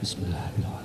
Bismillahirrahmanirrahim.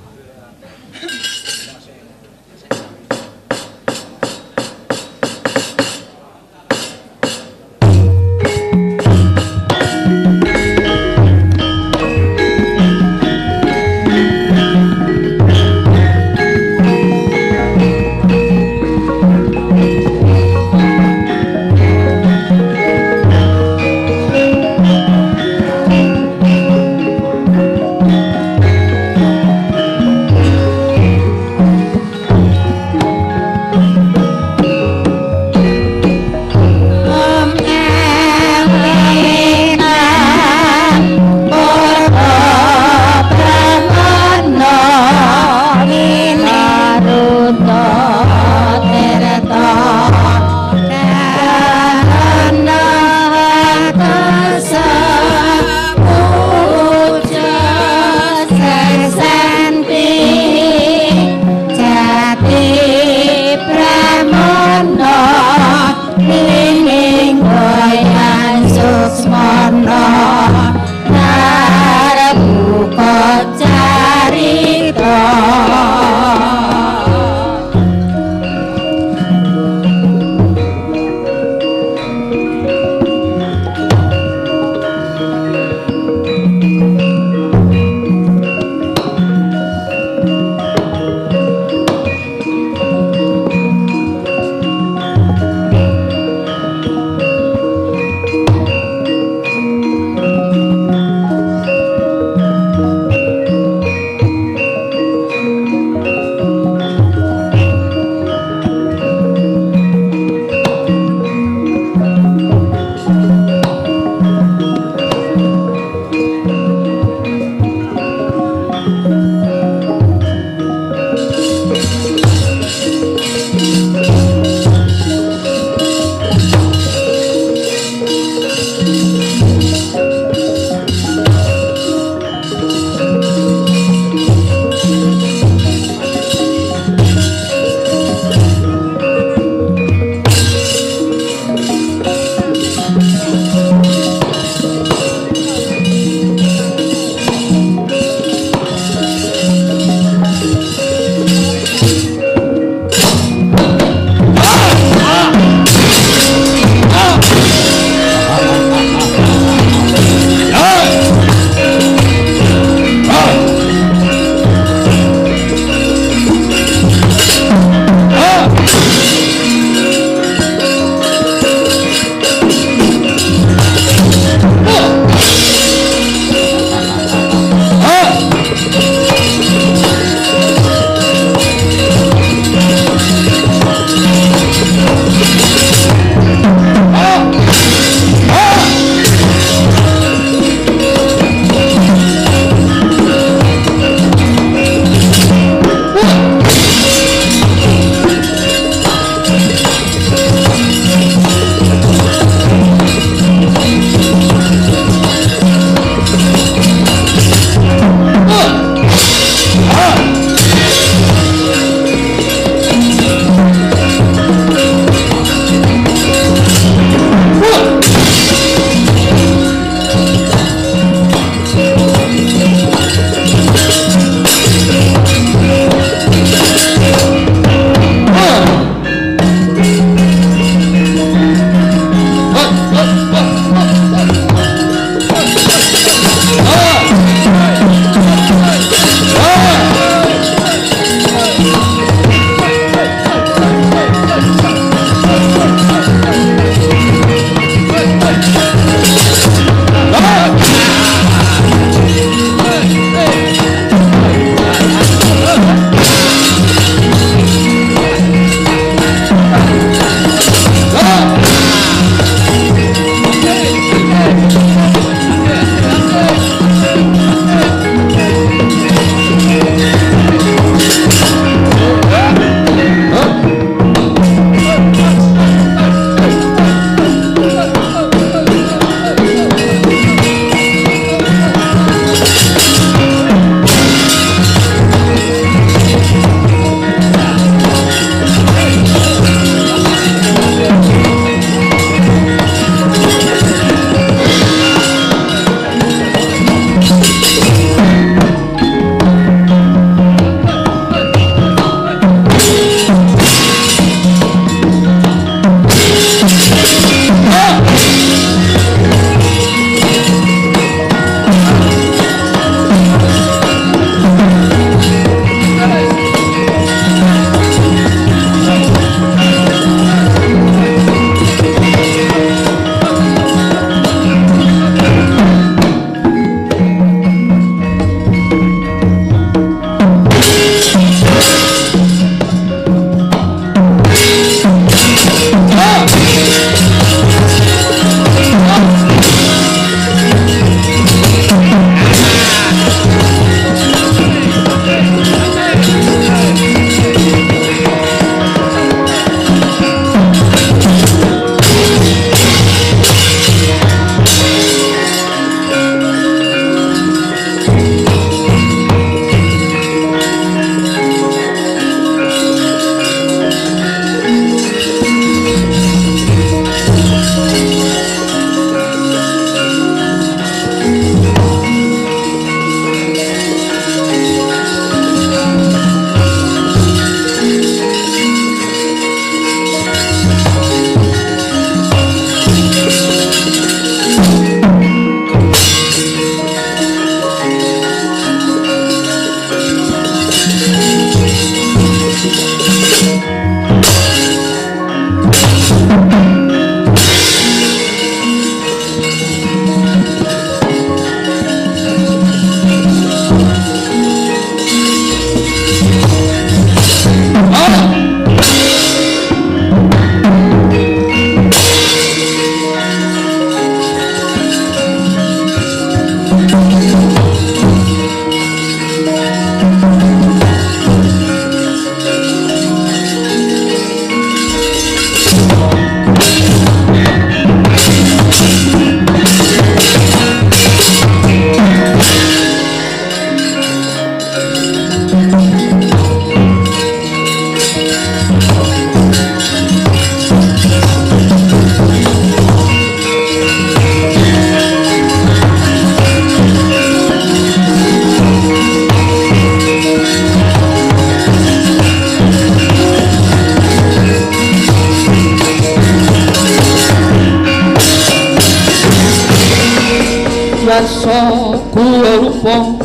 yaksa kula rupa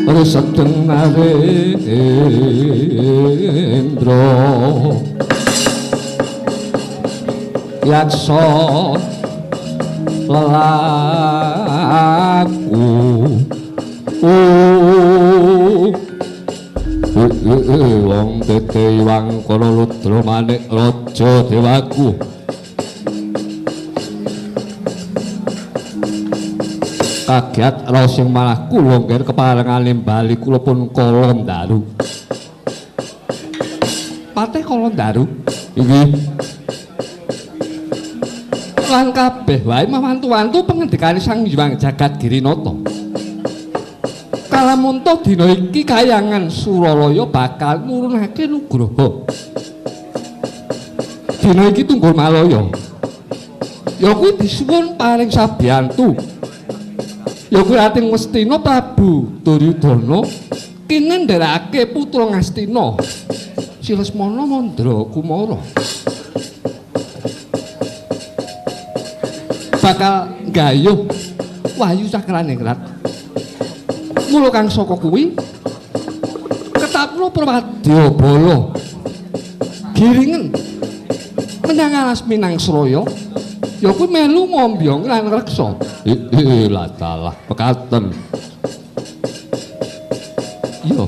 resedeng narendra yaksa lelaku wong tete iwang kono ludra manik raja dewaku kagiat rasing malah kula ngger keparengane bali kula pun kala ndaru patih kala ndaru iki lan kabeh wae mawantu-wantu pengendikane Sang Hyang Jagat Girinata kalamunta dina iki kayangan Suralaya bakal nurunake nugraha dina iki Tunggul Malaya ya kuwi disuwun paring sabiyantu ya kuwi ating Ngastina Prabu Duryudana kene ndherekake putra Ngastina si Lesmana Mandra Kumara bakal nggayuh wahyu Cakraningrat mula kang saka kuwi ketapna Prawadyabala giringen menyang alas Minangsraya ya kuwi melu mombyong lan reksa lah dalah mekaten iya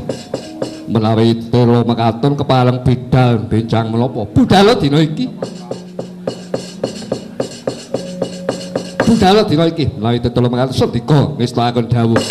menawi tela mekaten kepareng bidal benjang menapa budal dina iki budal dina iki menawi tela mekaten sedika ngestakaken dawuh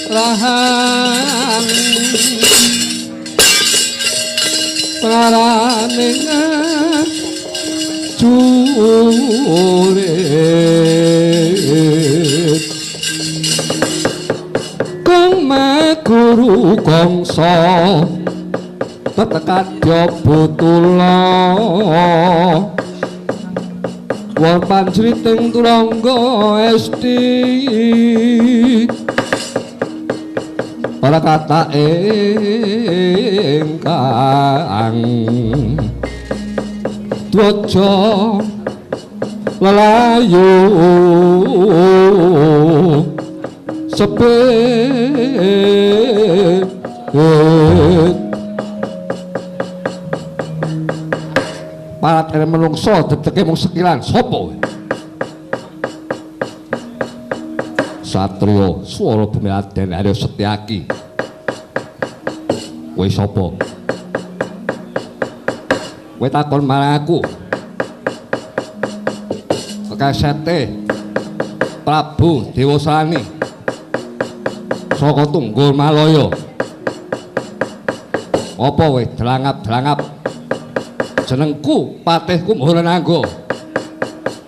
rahan paraning jurit kang maguru gongso tetekadya butula wong panjriting turangga esti para kata ingkang dwaja lelayu sepet parat ene menungso dedeke mung sekilan sapa kowe Satriya swara bumi aden Arya Setyaki kowe sapa kowe takon marang aku Kakasete Prabu Dewasani saka Tunggul Malaya apa kowe delangap-delangap jenengku Patihku Mahanangga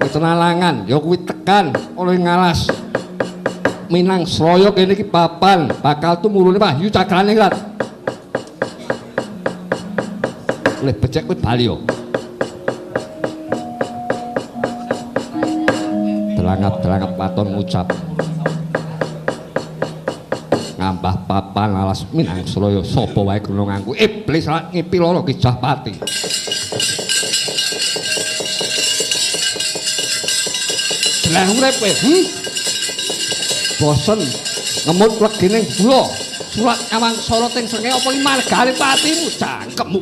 ketenalangan ya kuwi tekan oleh ngalas Minang Sraya kene iki papan bakal tumurune Wahyu Cakrane Rat oleh becek kuwi bali yo delangap-delangap paton ngucap ngambah papan alas Minang Sraya sapa wae kena nganggo iblis lak ngipi lara Gijah Pati lah urip kowe bosen ngemut legining gula surat nyawang sorot ing srengenge apa iki margane patimu cangkemmu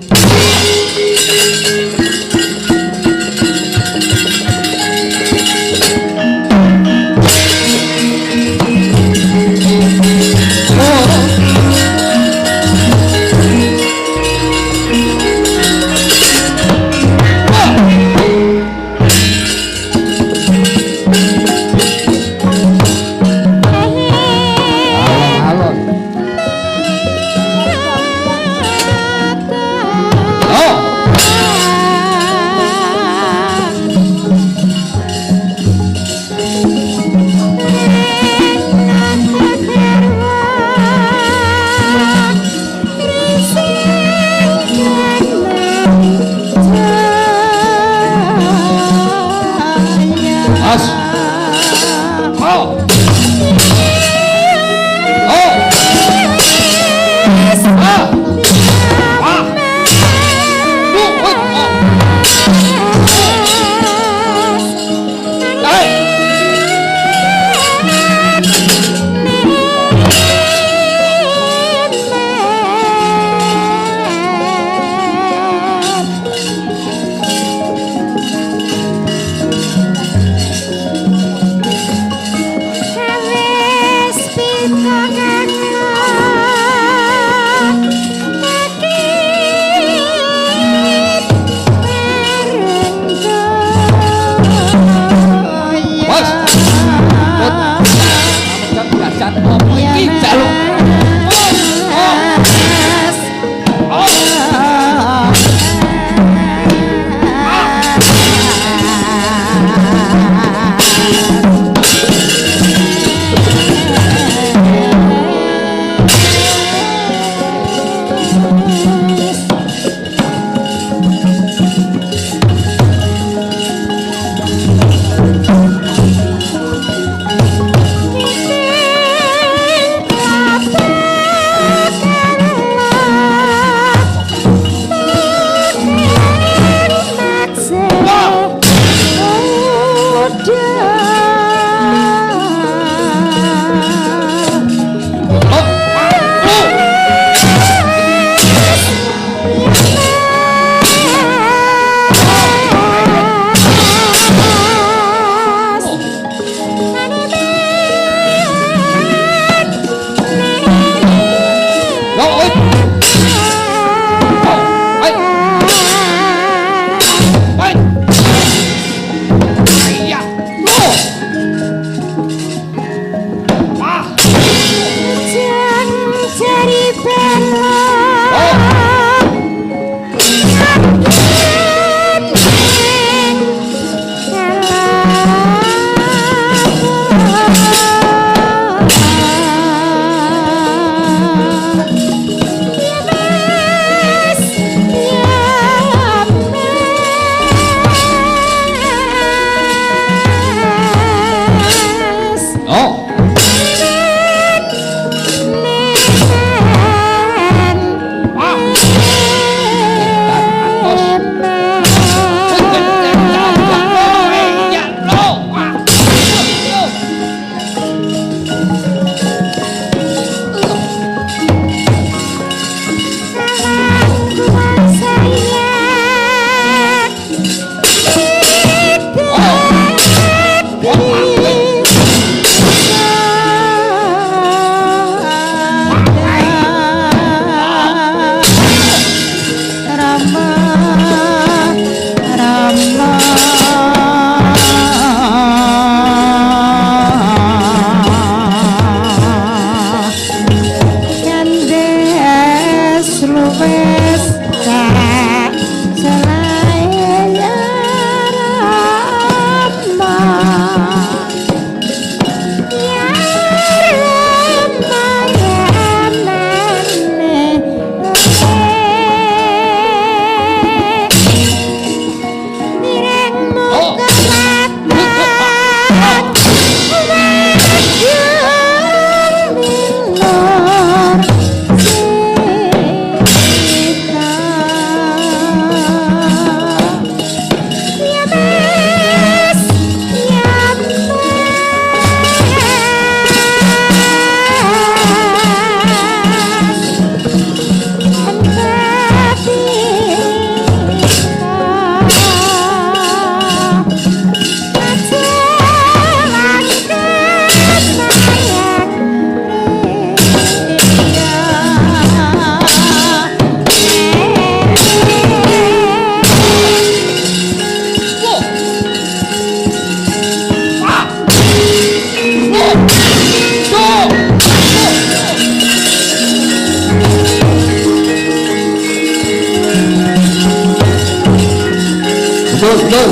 Lur.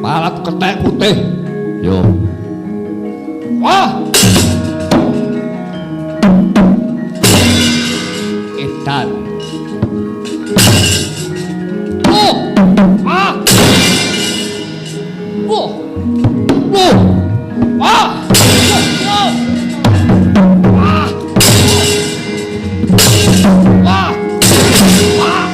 Palat kethek putih. Yo. Wah. Edan. Oh. Ah. Oh. Oh. Ah. Oh. Ah. Ah. Ah.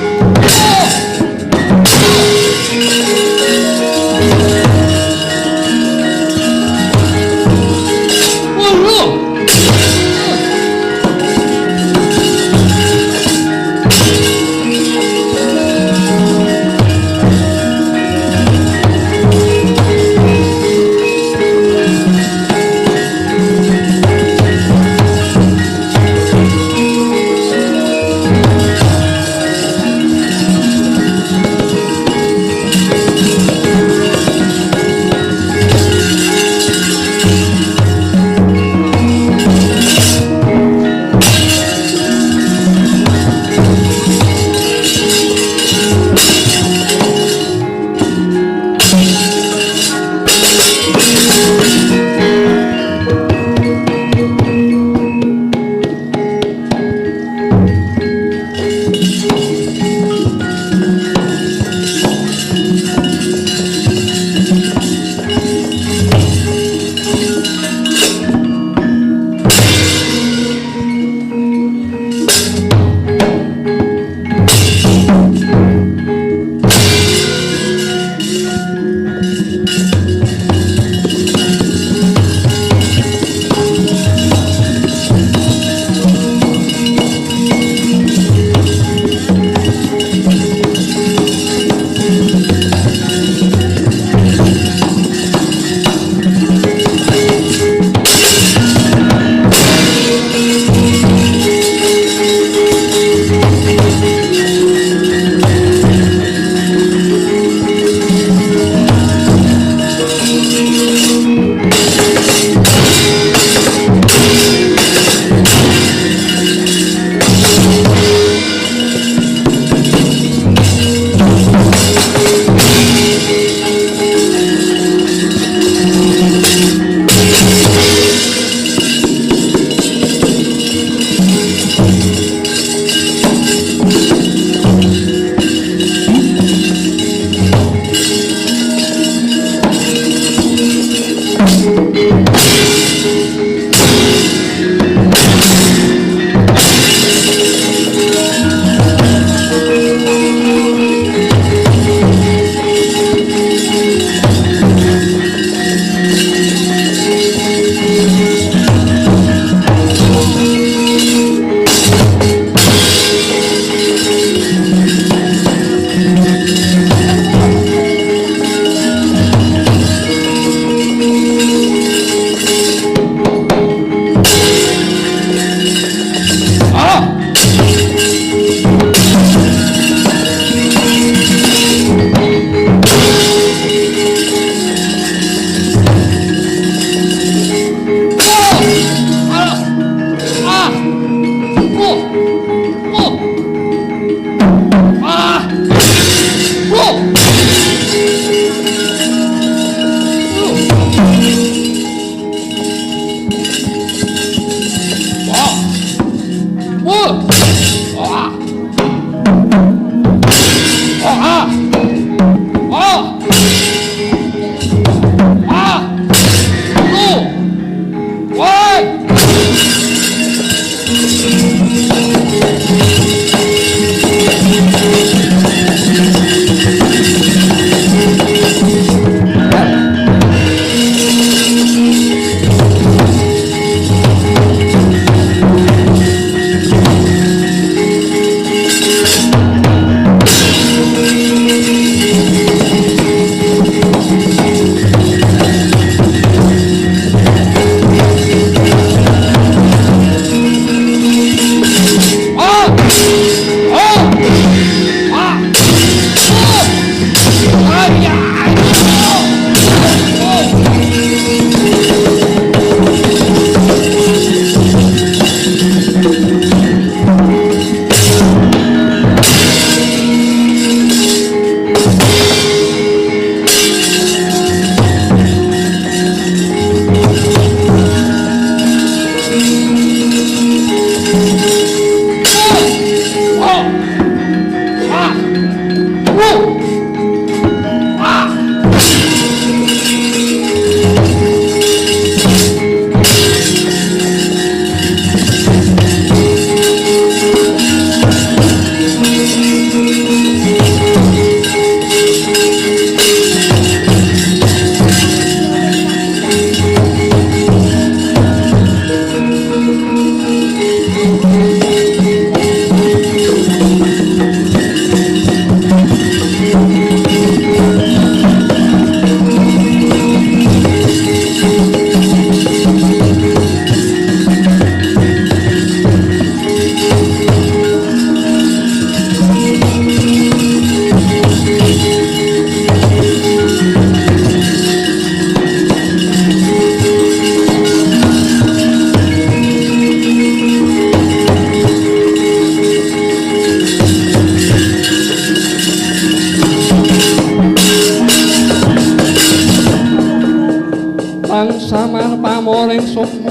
sang samar pamoring sukma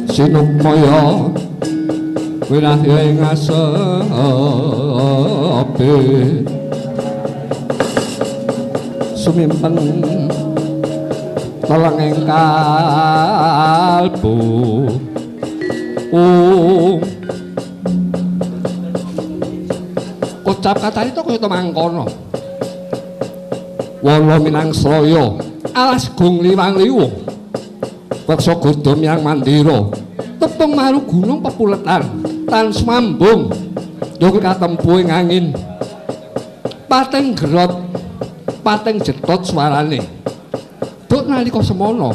sinupmaya wirahya ing asepe sumimpen tolong ing kalbu ucap kata itu kaya mangkono wala minang sraya alas gung liwang liwung weksa godhom yang mandira tepung maru gunung pepuletan tan sumambung yo katempu ing angin pating gerot pating jetot suarane duk nalika semana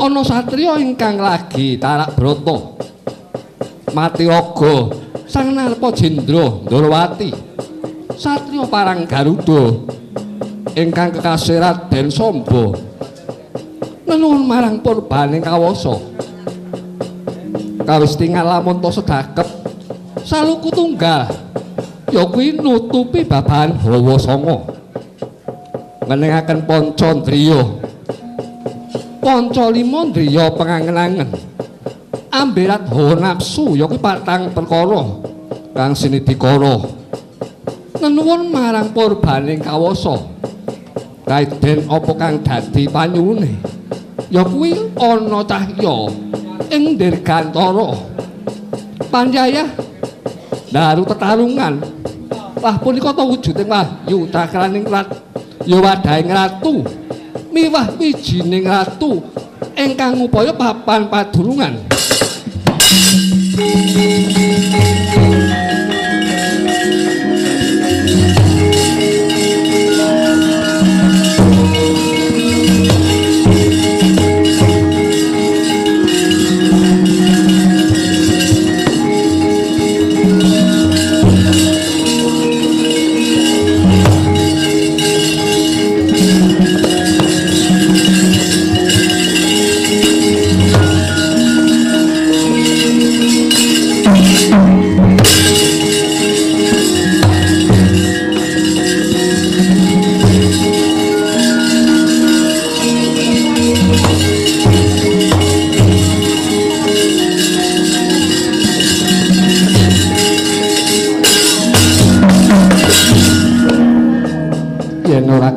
ana satriya ingkang lagi tarak brata mati raga sang narpa jendra Ndrawati satriya parang Garuda ingkang kekasih Raden Samba nenuwun marang purbaning kawasa kawis tingal lamun to sedakep saluku tunggal ya kuwi nutupi babahan Hawa Sanga ngenengaken Pancandriya Panca lima ndriya pengangen-angen amberat hawa nafsu ya kuwi patang perkara kang sinidikara nenuwun marang purbaning kawasa kaiden apa kang dadi panyuwune ya kuwi ana cahya ing dirgantara panjayah daru tetarungan lah punika ta wujuding wahyu cakraning ya wadahing ratu miwah wijining ratu ingkang upaya papan padulungan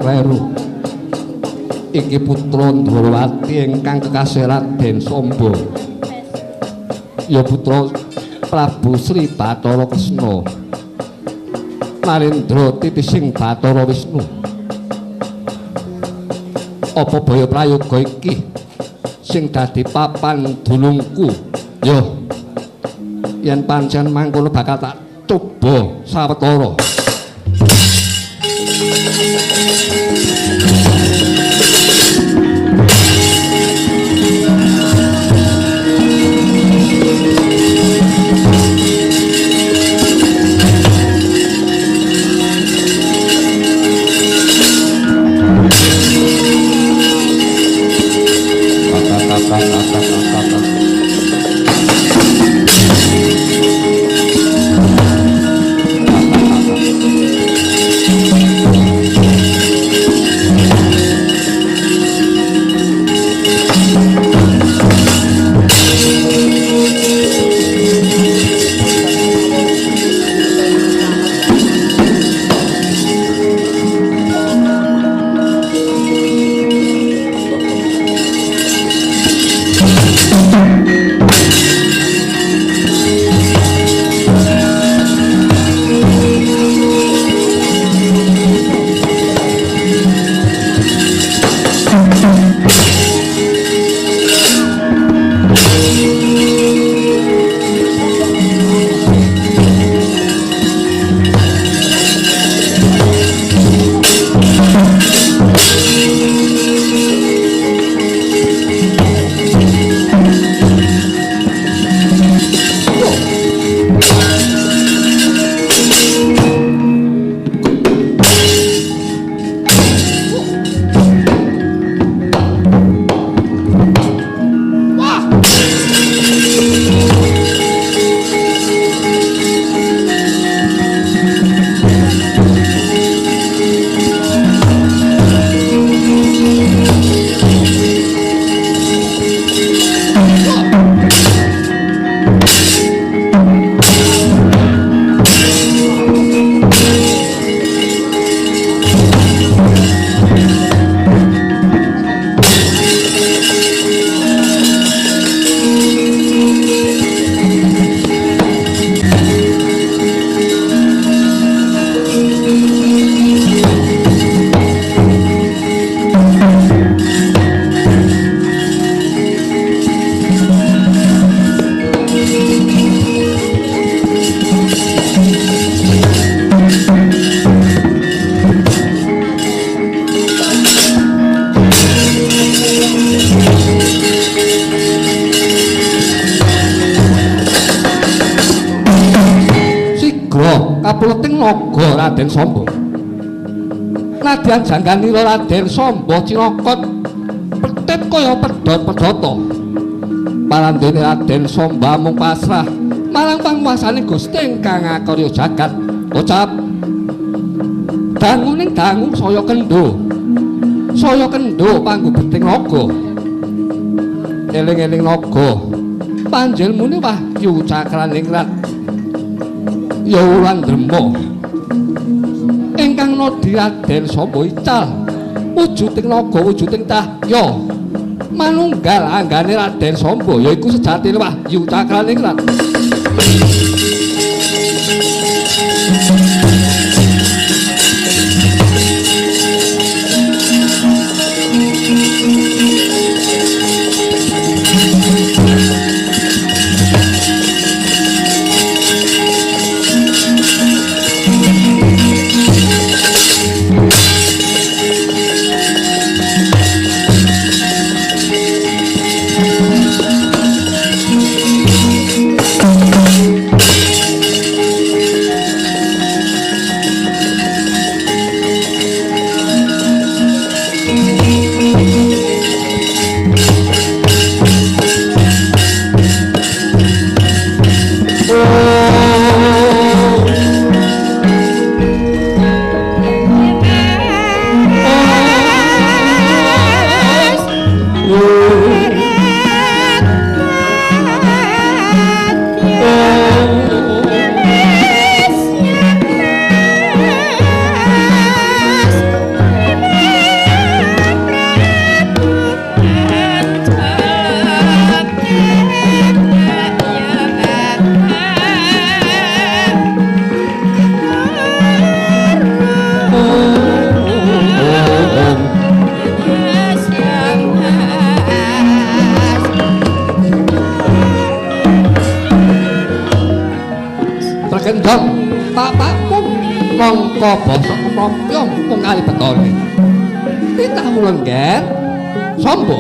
kleru iki putra Ndrawati ingkang kekasih Raden Samba ya putra Prabu Sri Bathara Kresna Narendra titising Bathara Wisnu apa baya prayoga iki sing dadi papan dulungku ya yen pancen mangkono bakal tak coba sawetara kapuleting naga Raden Samba. Nadyan jangganira Raden Samba Cinakot petet kaya pedhot-pedhota. Parandene Raden Samba mung pasrah marang panguwasane Gusti ingkang ngakarya jagat. Ucap danguning dangu saya kendo panggo beting naga. Eling-eling naga panjenmune wahyu cakraningrat ya wulan drema ingkang nodi Raden Samba ical wujuding naga wujuding cahya manunggal anggane Raden Samba yaiku sejatine wahyu cakraningrat. Mongko basa kepropyong mung kali betone. Titahu lengger Samba.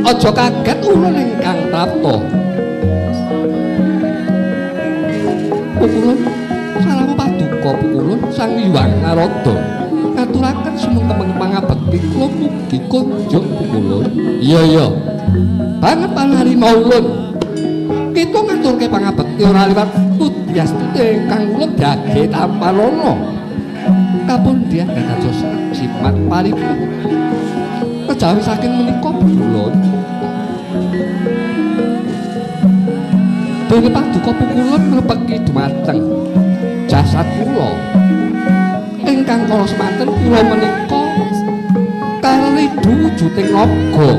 Aja kaget ulun ingkang prapta. Pukulun salam paduka pukulun Sang Hyang Narada. Ngaturaken sumengkemeng pangabekti kula mugi kunjuk pukulun. Iya. Banget panarima ulun. Kita ngaturke pangabekti ora liwat Pudyastite kang ulun dage tanpa lono. Kapundhian gadados simat paripun. Kejawi saking menika pukulun. Dene paduka pukulun mlebeki dumateng jasad kula. Ingkang kala semanten kula menika karidu wujuding naga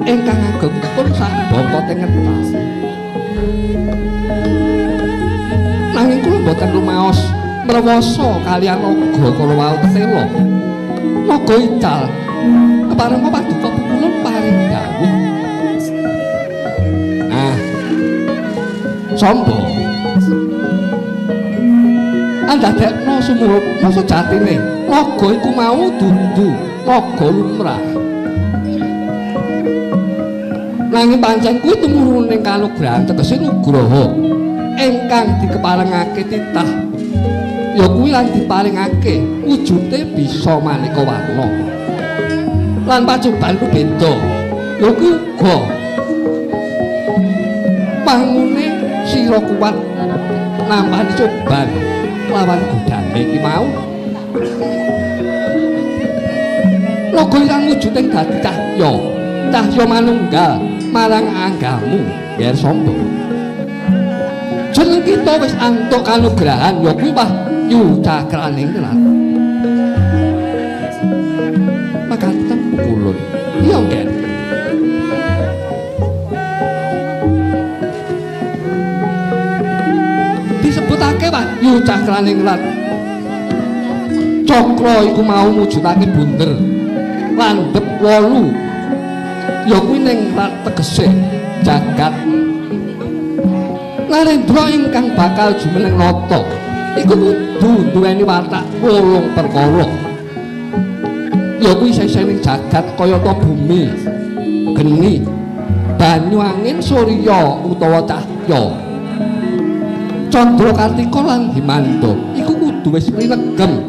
ingkang agengipun sak bangka tengetas. Nanging kula boten rumaos mrewasa kaliyan naga kala wau tetela. Naga ical keparenga paduka pukulun paring dawuh. Nah, Samba andadekno sumurupna sejatine naga iku mau dudu naga lumrah. Nanging pancen kuwi tumurune kanugrahan tegese nugraha ingkang dikeparengake titah ya kuwi lan diparingake wujude bisa maneka warna lan pacoban ku beda ya kuwi uga pangune sira kuat nampani coban lawan godane iki mau naga kang wujuding dadi cahya manunggal marang anggamu Nger Samba. Jeneng kita wis antuk kanugrahan ya kuwi wahyu cakraningrat. Makaten pukulun. Iya, Nger. Disebutake wahyu cakraningrat. Cakra iku mau mujudake bunder landhep 8. Ya kuwi ning rat tegese jagat. Narendra ingkang bakal jumeneng nata iku kudu duweni watak 8 perkara. Ya kuwi sesening jagat kayata bumi, geni, banyu angin, surya utawa cahya. Candra Kartika lan Himanda iku kudu wis prinegem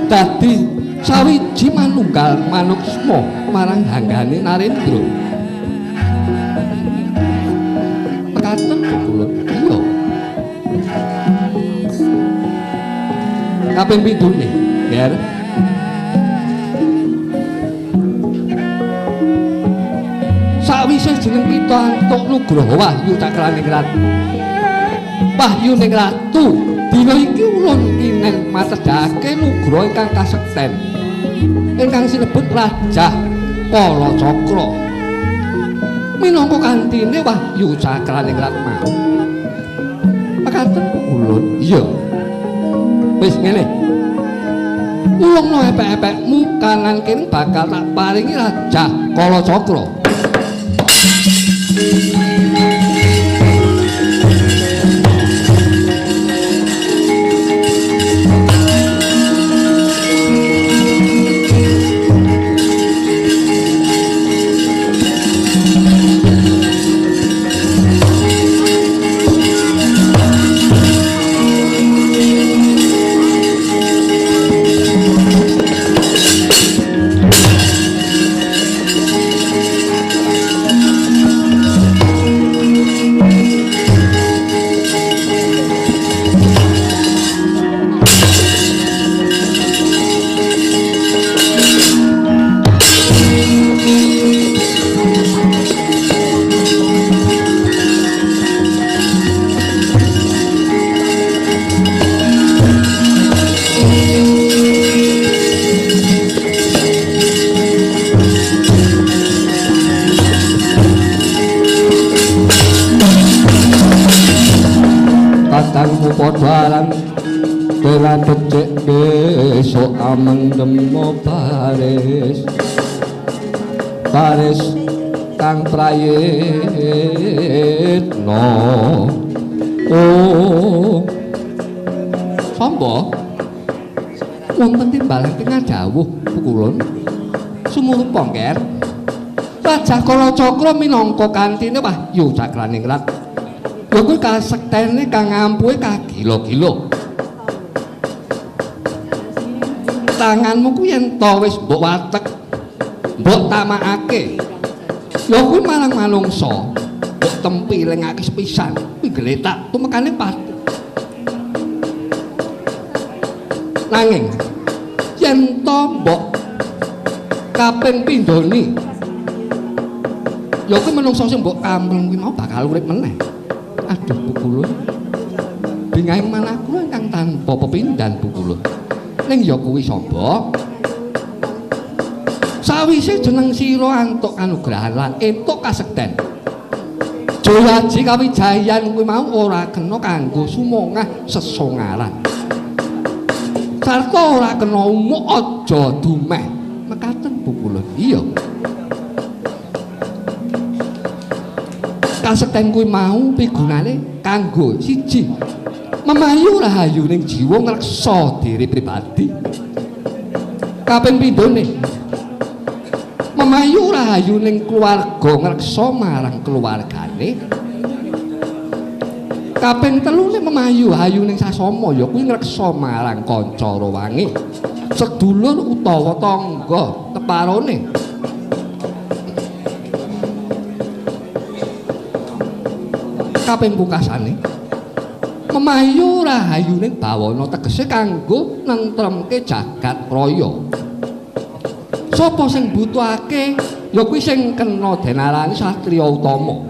dadi sawiji manunggal manuksma marang hanggane Narendra. Mekaten kula. Iya. Kaping pindhone, Ger. Sawise jeneng kita antuk nugraha wahyu Cakraningrat. Wahyuning ratu dina iki ulun kineng matedhake nugraha ingkang kasekten ingkang sinebut Raja Kalacakra. Minangka kantine wahyu Cakraningrat mau. Mekaten ulun. Iya. Wis ngene. Ulungno epek-epekmu kanan kene bakal tak paringi Raja Kalacakra. Padhalan kira becik besok amendemo baris kang prayitna. Oh samba wonten timbalan tengah dawuh pukulun sumurupa Nger. Raja Kalacakra minangka kantine wahyu Cakraningrat lha kuwi kasektene kang ampuhe kagila-gila. Tanganmu kuwi yen to wis mbok watek, mbok tamakake. Lha kuwi marang manungsa, mbok tempilingake sepisan, kuwi gletak tumekane pati. Nanging yen to mbok kaping pindhone, lha kuwi manungsa sing mbok kampleng kuwi mau bakal urip meneh. Aduh pukulun, bingahing manah kula ingkang tanpa pepindhan pukulun. Ning ya kuwi sapa? Sawise jeneng sira antuk kanugrahan lan entuk kasekten. Jayaji kawijayan kuwi mau ora kena kanggo sumongah sesongaran. Sarta ora kena umuk aja dumeh. Mekaten pukulun. Iya. Kasekten kuwi mau pigunane kanggo siji memayu rahayuning jiwa ngreksa diri pribadi. Kaping pindhone memayu rahayuning keluarga ngreksa marang keluargane. Kaping telune memayu hayuning sasama ya kuwi ngreksa marang kanca rowange, sedulur utawa tangga teparone. Kaping pungkasane memayu rahayuning bawana tegese kanggo nentremke jagat raya. Sapa sing butuhake ya kuwi sing kena denarani satriya utama.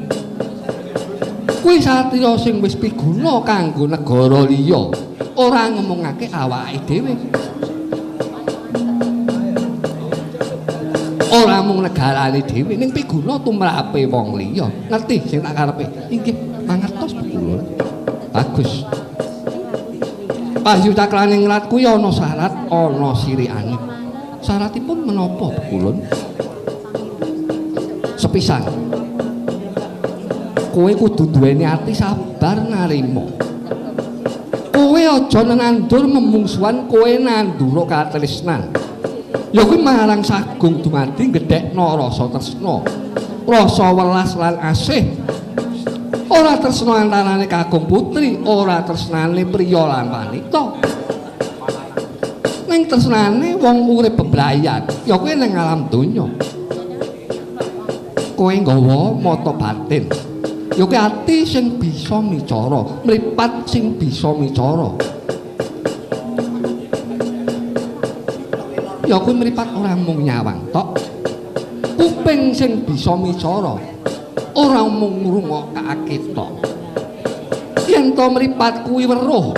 Kuwi satriya sing wis piguna kanggo negara liya, ora ngomongake awake dhewe. Ora mung negarane dhewe ning piguna tumrape wong liya. Ngerti sing tak karepe? Inggih mangertos pukulun. Bagus. Wahyu Cakraningrat kuwi ana syarat, ana sirikane. Syaratipun menapa pukulun? Sepisan. Kowe kudu duweni ati sabar narima. Kowe aja nenandur memungsuhan, kowe nandura katresnan. Ya kuwi marang sagung dumadi gedhekno rasa tresna, rasa welas lan asih. ora tresna antarane kakung putri, ora tresnane priya lan wanita. Ning tresnane wong urip bebrayan, ya kuwi ning alam donya. Kowe nggawa mata batin. Ya kuwi ati sing bisa micara, mripat sing bisa micara. Ya kuwi mripat ora mung nyawang tok. Kuping sing bisa micara, ora mung ngrungokake tok. Yen to mripat kuwi weruh,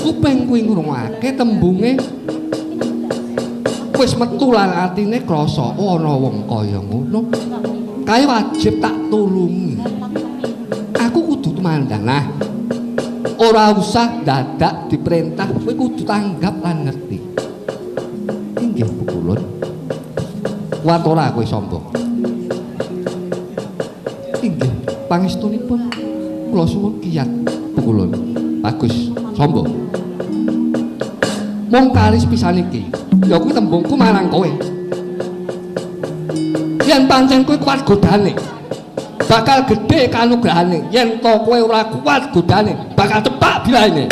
kuping kuwi ngrungokake tembunge wis metu lan atine krasa ana wong kaya ngono. Kae wajib tak tulungi. Aku kudu tumandang. Ora usah dadak diperintah, kowe kudu tanggap lan ngerti. Inggih Bu Kulon. Kuat ora kowe sombong? Inggih, pangestunipun kula suwun kiyat Bu Kulon. Bagus, sombong. Mung kalis pisan iki, ya kuwi tembungku marang kowe. Yen pancen kowe kuat godane, bakal gedhe kanugrahane. Yen to kowe ora kuat godane, bakal cepak bilaene.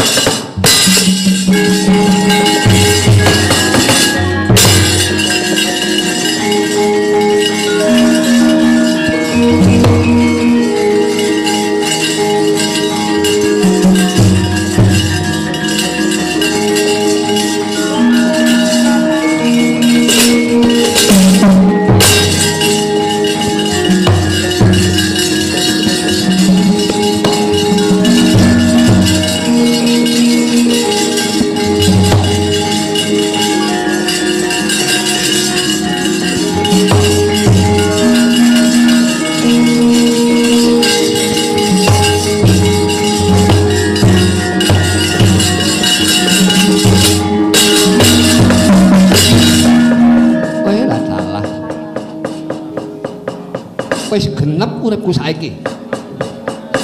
Wis genep uripku saiki.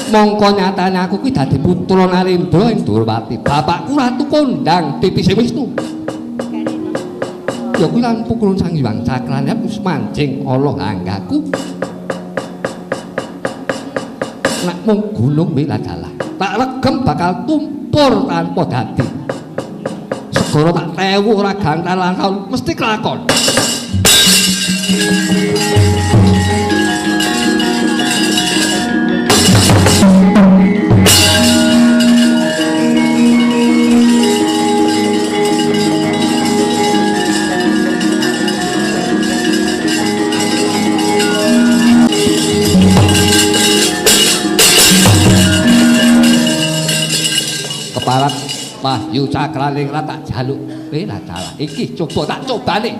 Mongko nyatane aku kuwi dadi putra Narendra ing Durwati. Bapakku Ratu Kondang Titise Wisnu. Ya kuwi lan pukulun Sang Hyang Cakrane wis manjing Allah anggaku. Nek mung gunung Wiladalah, tak regem bakal tumpur tanpa dadi. Segara tak tewu ora gantalan taun mesti kelakon. Keparat Wahyu Cakraning tak jaluk Wiladalah iki coba tak cobane.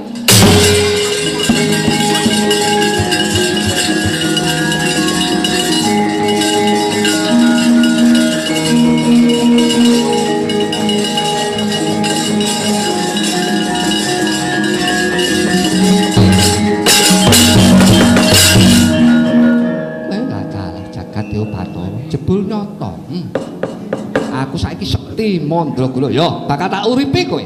Wiladalah jagat Dewa Bathara jebul nyata. Aku saiki sekti Mandraguna ya bakal tak uripi kowe.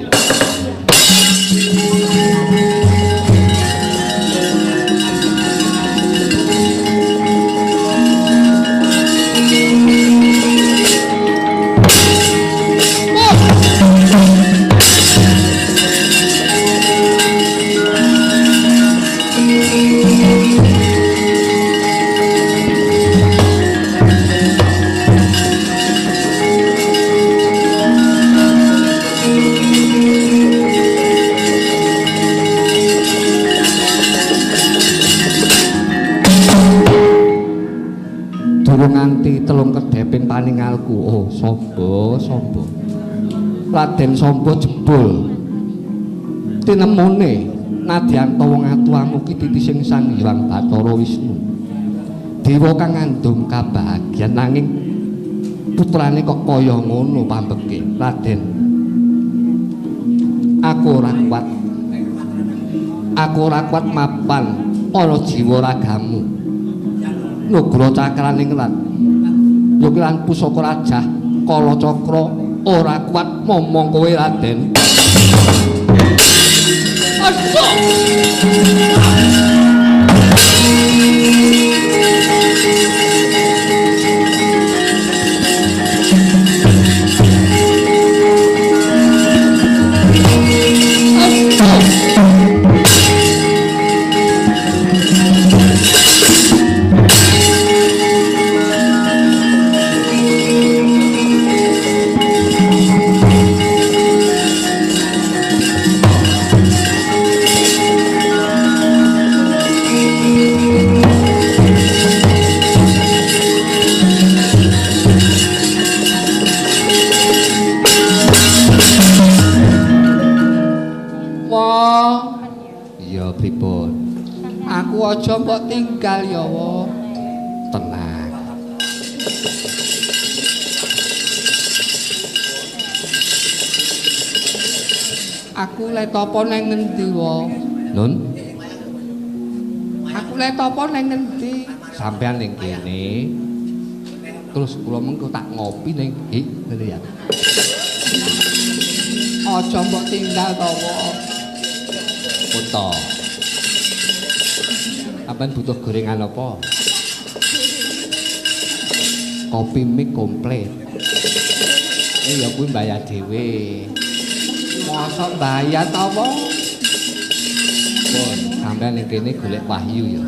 Nganti telung kedheping paningalku. Oh, Samba. Raden Samba jebul. Tinemune nadyan wong atuwamu ki titising Sang Hyang Bathara Wisnu. Dewa kang ngandung kabahagyan nanging putrane kok kaya ngono pambeke. Raden, aku ora kuat mapan ana jiwa ragamu. Nugra Cakraning Rat ya lan pusaka rajah Kala Cakra ora kuat momong kowe Raden. Aduh. Aja mbok tinggal ya, wo. Tenang. Aku le topo nang ngendi, wo? Nun. Aku le topo nang ngendi? Sampean ning kene. Terus kula mengko tak ngopi ning ngene ya. Aja mbok tinggal to, wo. Puto. Sampeyan butuh gorengan apa? Kopi mie komplit. Ya kuwi mbayar dhewe. Mosok mbayar ta apa? Pun, sampeyan ning kene golek Wahyu ya.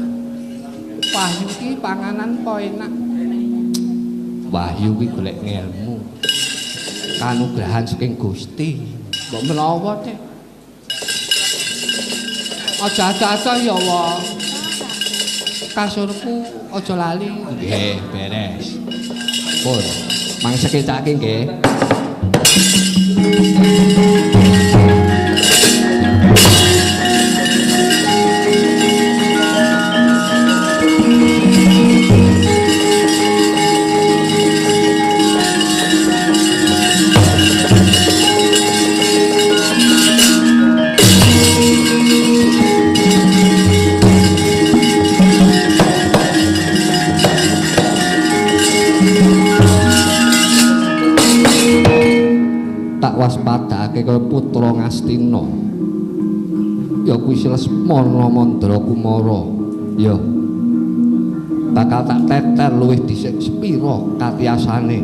Wahyu ki panganan apa enak? Wahyu ki golek ngelmu. Kanugrahan saking Gusti. Mbok menawa teh. Aja acah-acah ya, wong. Kasurku aja lali. Nggih, beres. Pun, mangsa kecake nggih. Waspadake kaya putra Ngastina. Ya kuwi Lesmana Mandra Kumara. Ya. Bakal tak teter luwih dhisik sepira katiyasane.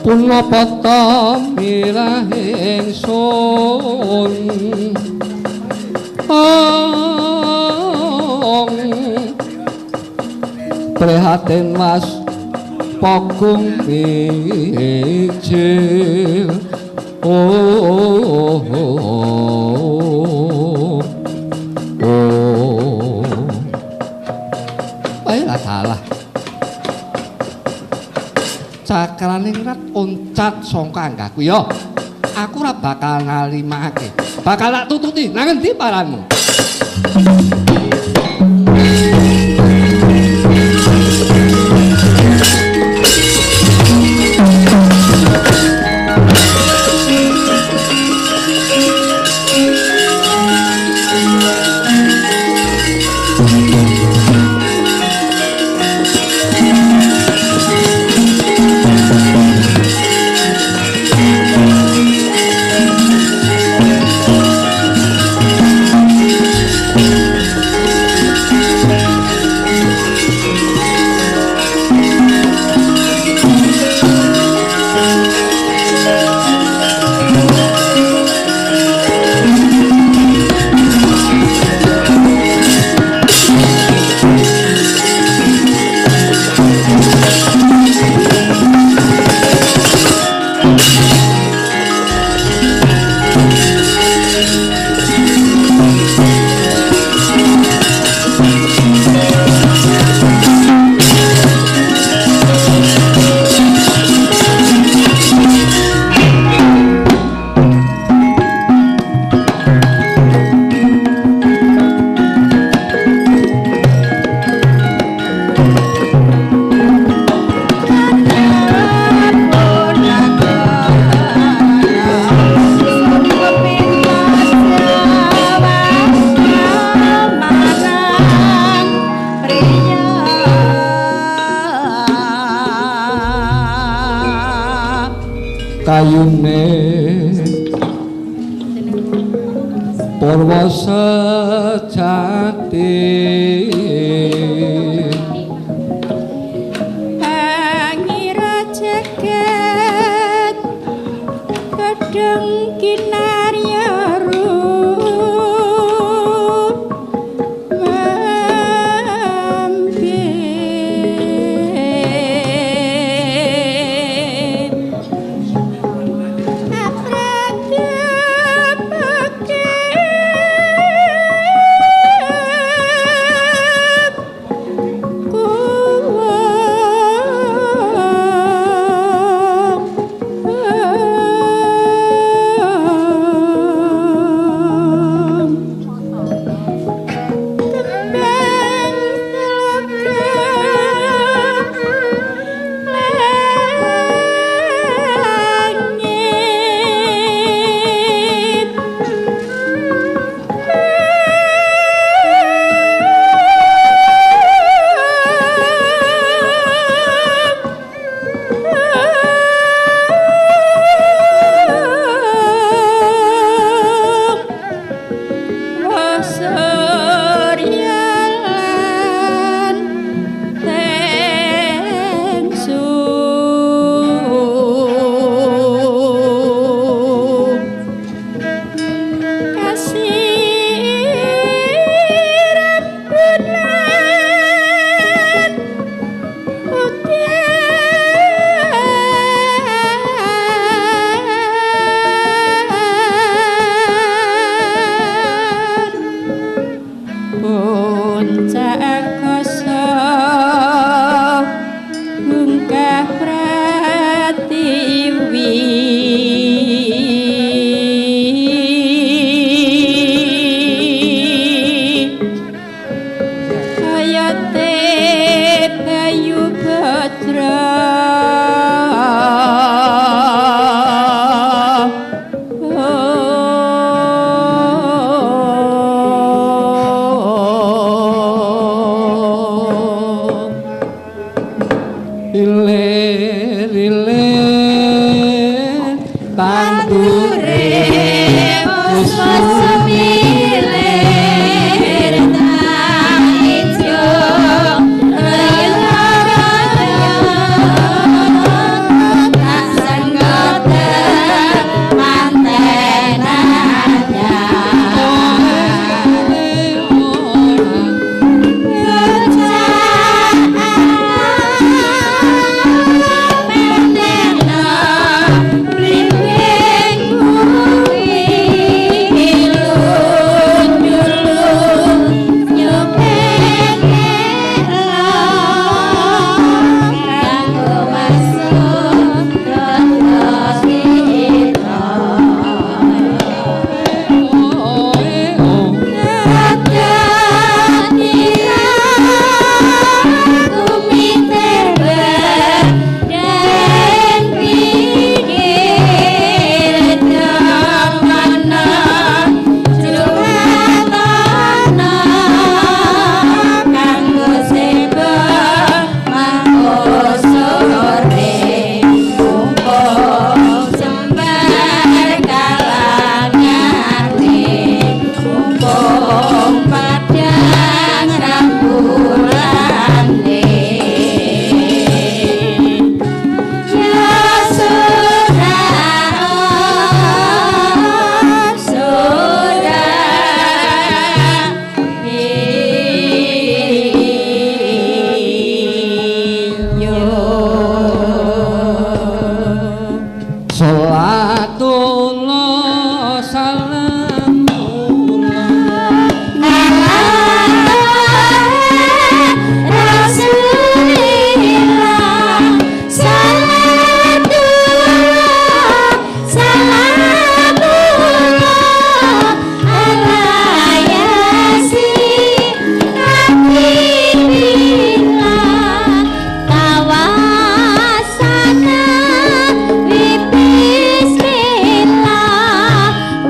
Punapata mirah ingsun prihatin Mas Pogung Ijil ayolah salah cakraning rat oncat sangka anggaku ya aku ora bakal ngalimake bakal tak tututi nang endi paranmu Purwa sejati pangira jagat kadang kinarya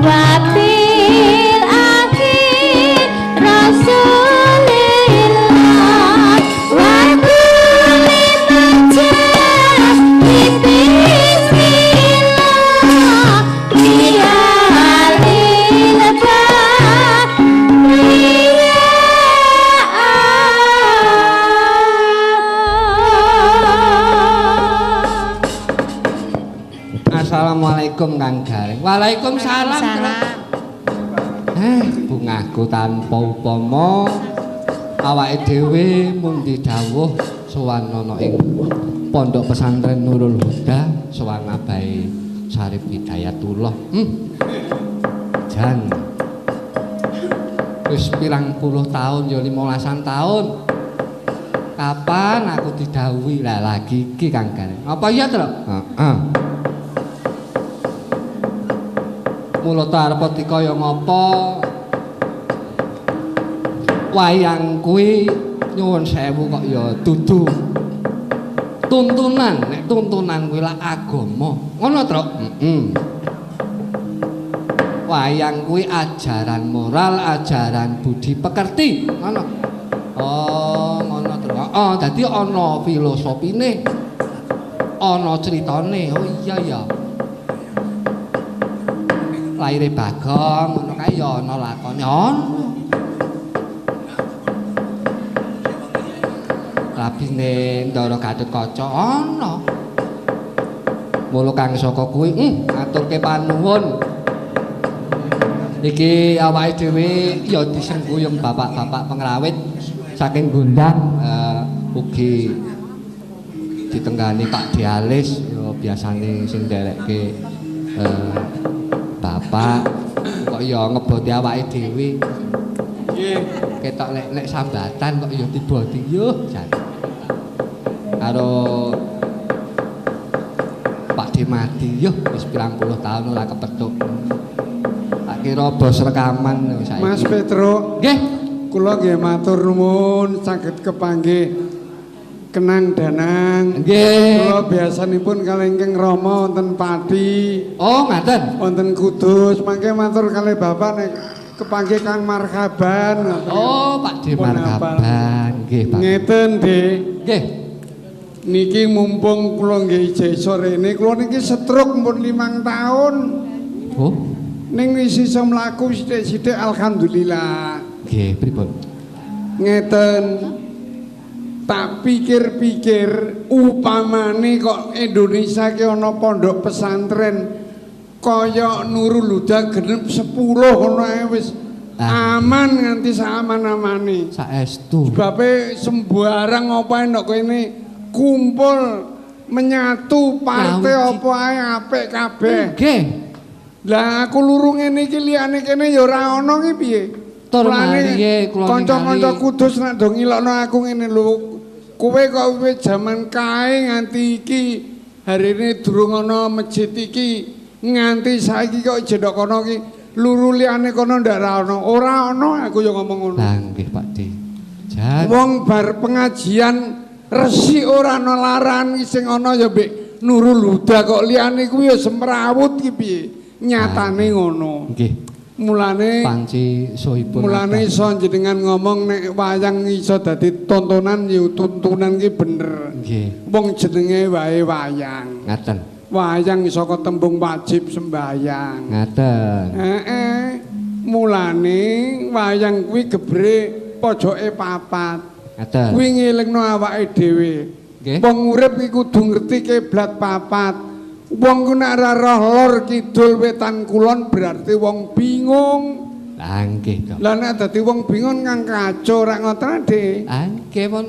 Wapi Assalamualaikum Kang Gareng. Waalaikumsalam. Bungaku tanpa upama awake dhewe mung didhawuh sowan ana ing Pondok Pesantren Nurul Huda sowan Abai Syarif Hidayatullah. Jan wis pirang puluh taun ya 15-an taun. Kapan aku didhawuhi lah lagi iki Kang Gareng. Apa iya to? Heeh. Mula ta arep dikaya ngapa wayang kuwi nyuwun sewu kok ya dudu tuntunan. Nek tuntunan kuwi lak agama. Ngono, Truk? Wayang kuwi ajaran moral, ajaran budi pekerti. Ngono. Oh, ngono, Truk. Heeh, dadi ana filosofine. Ana critane. Oh iya ya. Laire Bagong ngono kae ya ana lakone. Ono. Rabine Ndara Gatotkaca ana. Mula kang saka kuwi aturke panuwun. Iki awake dhewe ya disengguyung bapak-bapak pengrawit saking Gondang ugi ditenggani Pak Dialis ya biasane sing nderekke bapak kok ya ngeboti awake dhewe. Nggih, ketok nek sambatan kok ya diboti yo jan. Karo Pak Dimadi yo wis pirang puluh taun ora kepethuk. Tak kira bos rekaman saiki. Mas Petro. Nggih, kula nggih matur nuwun saged kepanggih kenang danang. Nggih. Kula biasanipun kalih ingkang Rama wonten Pati. Oh, ngaten. Wonten Kudus, mangke matur kalih Bapak nek kepanggih Kang Marhaban. Oh, Pak D Marhaban. Nggih, Pak. Ngeten, Dik. Nggih. Niki mumpung kula nggih ijazah sore ini, kula niki stroke pun 5 taun. Oh. Ning wis iso mlaku sithik-sithik alhamdulillah. Nggih, pripun? Ngeten. Tak pikir-pikir upamane kok Indonesia ki ana pondok pesantren kaya Nurul Huda genep 10 ngono ae wis aman nganti saaman-amane. Saestu. Sebabe sembarang apa enak kene kumpul menyatu partai apa ae apik kabeh. Nggih. Lah aku luru ngene iki liyane kene ya ora ana ki piye? Tur malihe kula kanca-kanca Kudus nek do ngilokno aku ngene lho. Kowe kok wis jaman kae nganti iki harine durung ana masjid iki nganti saiki kok jendok kono iki luru liyane kono ndak ana. Ora ana aku ya ngomong ngono. Lah nggih Pak D. Jan. Wong bar pengajian resik ora ana laran sing ana ya mbek Nurul Huda kok liyane kuwi ya semrawut ki piye? Nyatane ngono. Nggih. Mulane panci sohipun. Mulane iso jenengan ngomong nek wayang iso dadi tontonan ya tuntunan ki bener. Nggih. Wong jenenge wae wayang. Ngaten. Wayang saka tembung wajib sembayang. Ngaten. Mulane wayang kuwi gebre pojoke papat. Ngaten. Kuwi ngelingno awake dhewe. Nggih. Wong urip iki kudu ngerti kiblat papat. Wong ku nek ora roh lor kidul wetan kulon berarti wong bingung. Lah nggih to. Lah nek dadi wong bingung kang kacau rak ngoten Dik. Ah nggih pun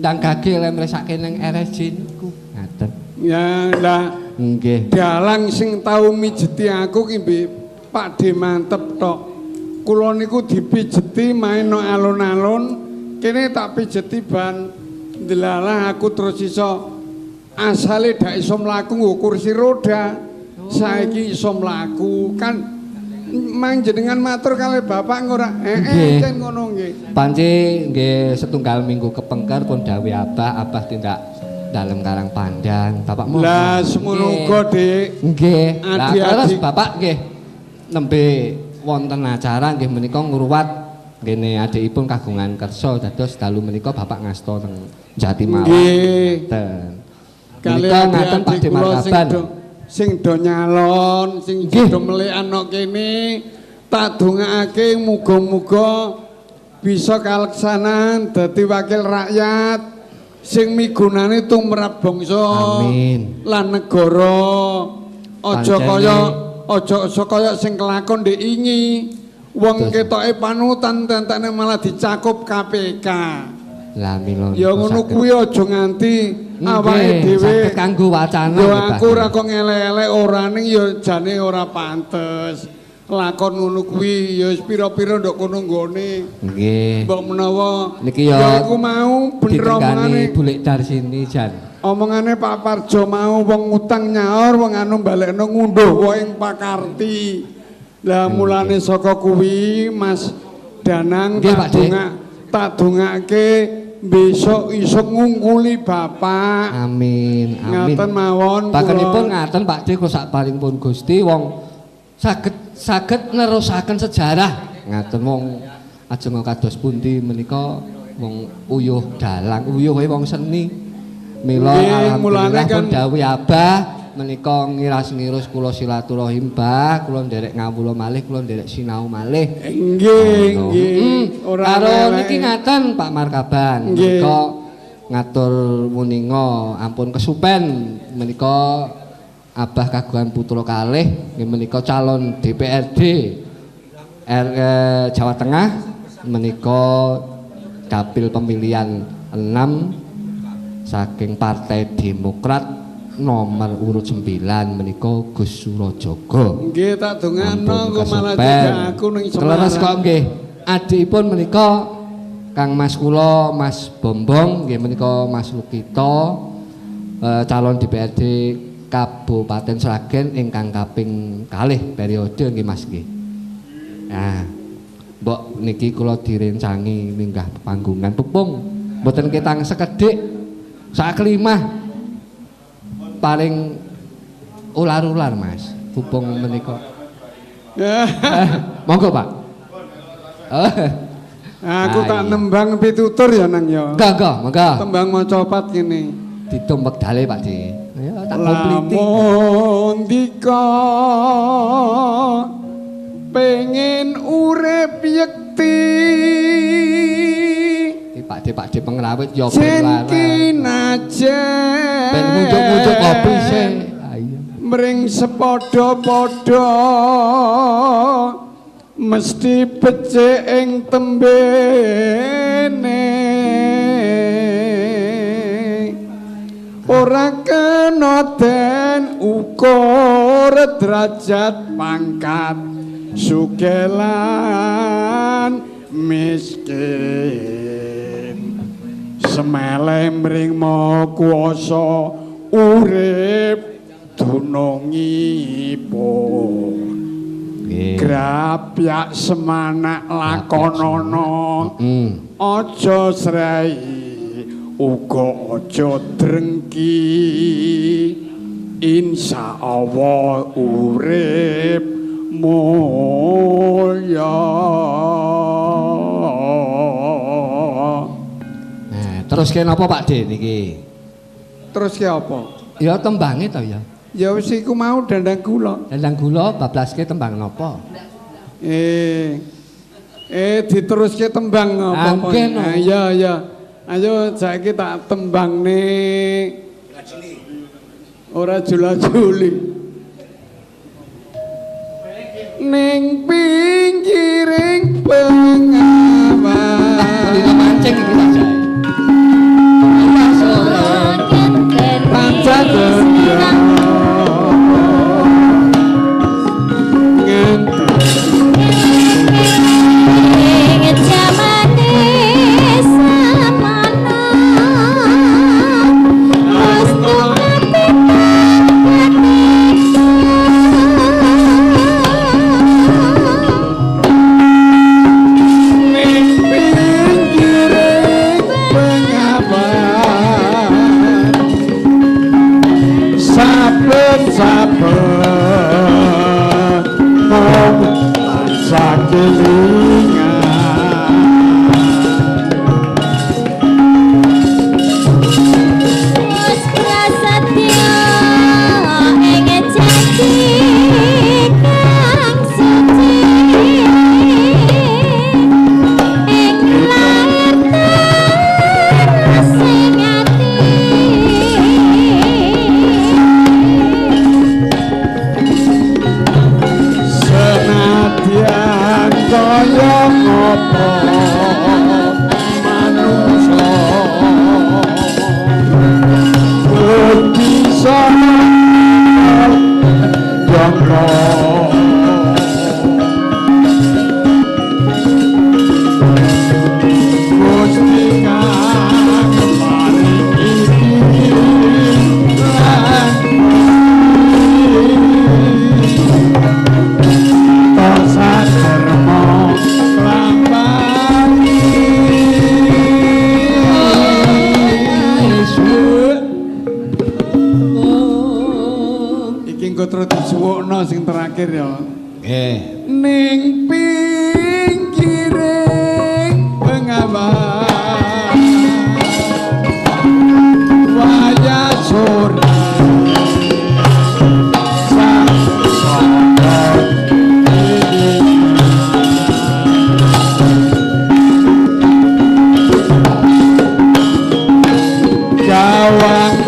ndang gage lemresake ning RSJ niku. Ngaten. Ya lah nggih. dalang sing tau mijeti aku ki mbek Pak D mantep tok. Kula niku dipijeti main no alun-alun, kene tak pijeti ban delalah aku terus iso asale dak iso mlaku nggo kursi roda. Saiki iso mlaku kan mang jenengan matur kalih Bapak ora kan ngono nggih. Panci nggih setunggal minggu kepengker pun dawuh Abah tindak dalem Karang Pandang. Bapak mau. Lah semono uga, Dik. Nggih. Lah terus Adik-adik. Bapak nggih nembe wonten acara nggih menika ngruwat ngene adikipun kagungan kersa dados dalu menika Bapak ngasta teng Jatimalang. Nggih. Ten. Kali Menika ngaten Pak D Marhaban. Sing do nyalon, sing do melekan nok kene, tak dongakake muga-muga bisa kaleksanan dadi wakil rakyat sing migunani tumrap bangsa Amin. lan negara. Aja kaya sing kelakon ndek ingi. Wong ketoke panutan tentene malah dicakup KPK. Lah mila. Ya ngono kuwi aja nganti awake dhewe saged kanggo wacana. Ya aku ora kok ngelek-elek ora ning ya jane ora pantes. Lakon ngono kuwi ya wis pira-pira ndok kono nggone. Nggih. Mbok menawa niki ya aku mau bener omongane Bulik Darsini jan. Omongane Pak Parjo mau wong utang nyaur wong anu balekno ngunduh wae ing Pakarti. Lah mulane saka kuwi Mas Danang tak dongake besok isuk ngungkuli Bapak. Amin. Ngaten mawon. Bakenipun ngaten Pak D kok sakparingipun Gusti wong saged nerusaken sejarah. Ngaten wong ajeng kados pundi menika wong uyuh dalang, uyuh wong seni. Mila alhamdulillah pun dawuh Abah menika ngiras-ngirus kula silaturahim Mbah, kula nderek ngawula malih, kula nderek sinau malih. Nggih, nggih. Karo niki ngaten Pak Markaban, menika ngatur muninga ampun kesupen menika Abah kagungan putra kalih nggih menika calon DPRD Jawa Tengah menika dapil pemilihan 6 saking Partai Demokrat nomor urut 9 menika Gus Surajaga. Nggih tak dongano kok malah jajak aku ning Semarang. Terus kok nggih adikipun menika Kang Mas kula Mas Bombong nggih menika Mas Lukito calon DPRD Kabupaten Sragen ingkang kaping kalih periode nggih Mas nggih. Nah, mbok niki kula direncangi minggah panggungan pupung mboten ketang sekedhik sak kelimah paling ular-ular Mas pupung menika. Monggo Pak. Aku tak nembang pitutur ya nang ya. Enggak, monggo. Tembang maca pat kene. Ditumpek dale Pak D. Ya tak kompliti. Lamun dika pengen urip yekti Pak D pengrawit ya ben larang. Ben ngunjuk-ngunjuk kopi sih. Ayo. Mring sepadha-padha mesti becik ing tembene. Ora kena den ukur derajat pangkat sugelan miskin. Semele mring maha kuwasa urip dunungipun. Grapyak semanak lakonana aja srei uga aja drengki insyaallah urip mulya. Terus ke napa Pak D niki? Terus ke apa? Ya tembange to ya. Ya wis iku mau dandang gula. Dandang gula bablaske tembang napa? Diteruske tembang apa? Anggen. Iya iya. Ayo saiki tak tembangne. Ora jula-juli. Ning pinggiring pengawan. Lha mancing iki tak jae. kaya ngopo manungsa bisa jangka Gusti kang paring iki lan Tosa Dharma Lambani iki engko terus disuwukno sing terakhir ya. Nggih. Ning pinggiring pengawan wayah sore sang saka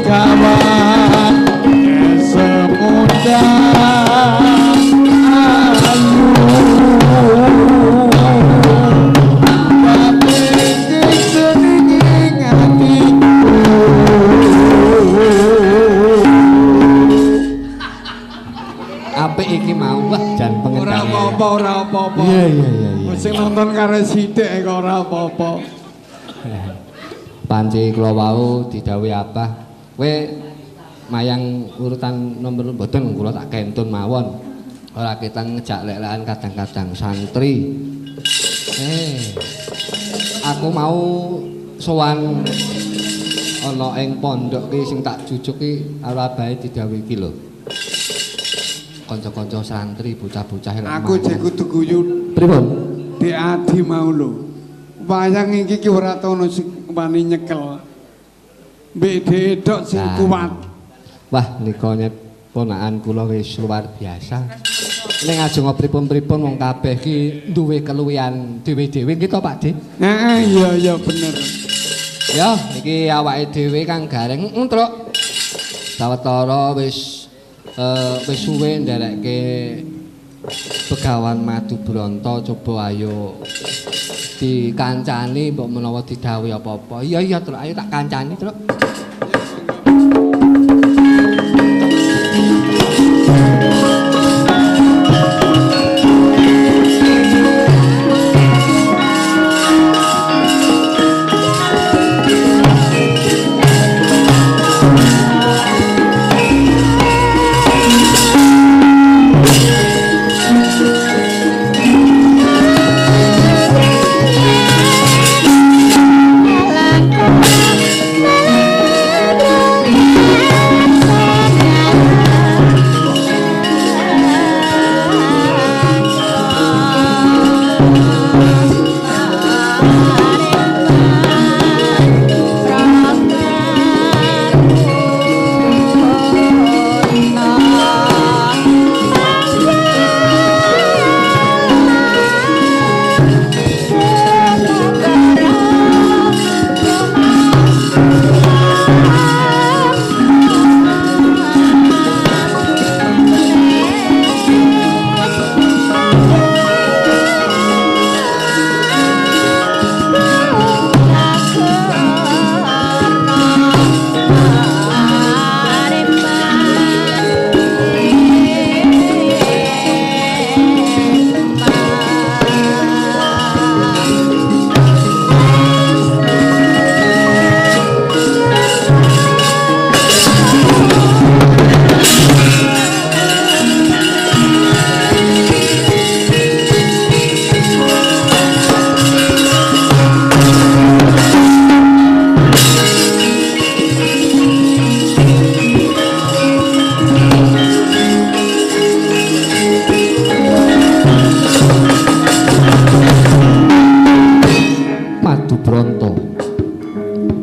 kawan-kawan semundang ayu tapi keseningin hatiku Apik iki mau wah jan ora pengendali. apa-apa ora apa-apa Iya. sing nonton karo sithik kok ora apa-apa Panci kula wau didhawuhi apa? Kowe mayang urutan nomor mboten kula tak kentun mawon. Ora kita ngejak lek-lekan kadang-kadang santri. Aku mau sowan ana ing pondok ki sing tak jujuk ki ora bae didhawuhi iki lho. Kanca-kanca santri bocah-bocah lek aku jek kudu guyu pripun? Di adi mau lho wayang iki ki ora tau ono sing wani nyekel mbek dedok sing Nah. kuat Wah, nika nyet ponakan kula wis luar biasa. Ning ajeng pripun-pripun wong kabeh ki duwe keluwihan dhewe-dhewe nggih to, Pak De? nah iya bener Ya, iki awake dhewe kang gareng entruk. Sawetara wis suwe nderekke Begawan Madu Bronto coba ayo dikancani mbok menawa didhawuhi apa-apa. Iya, Truk, ayo tak kancani, Truk.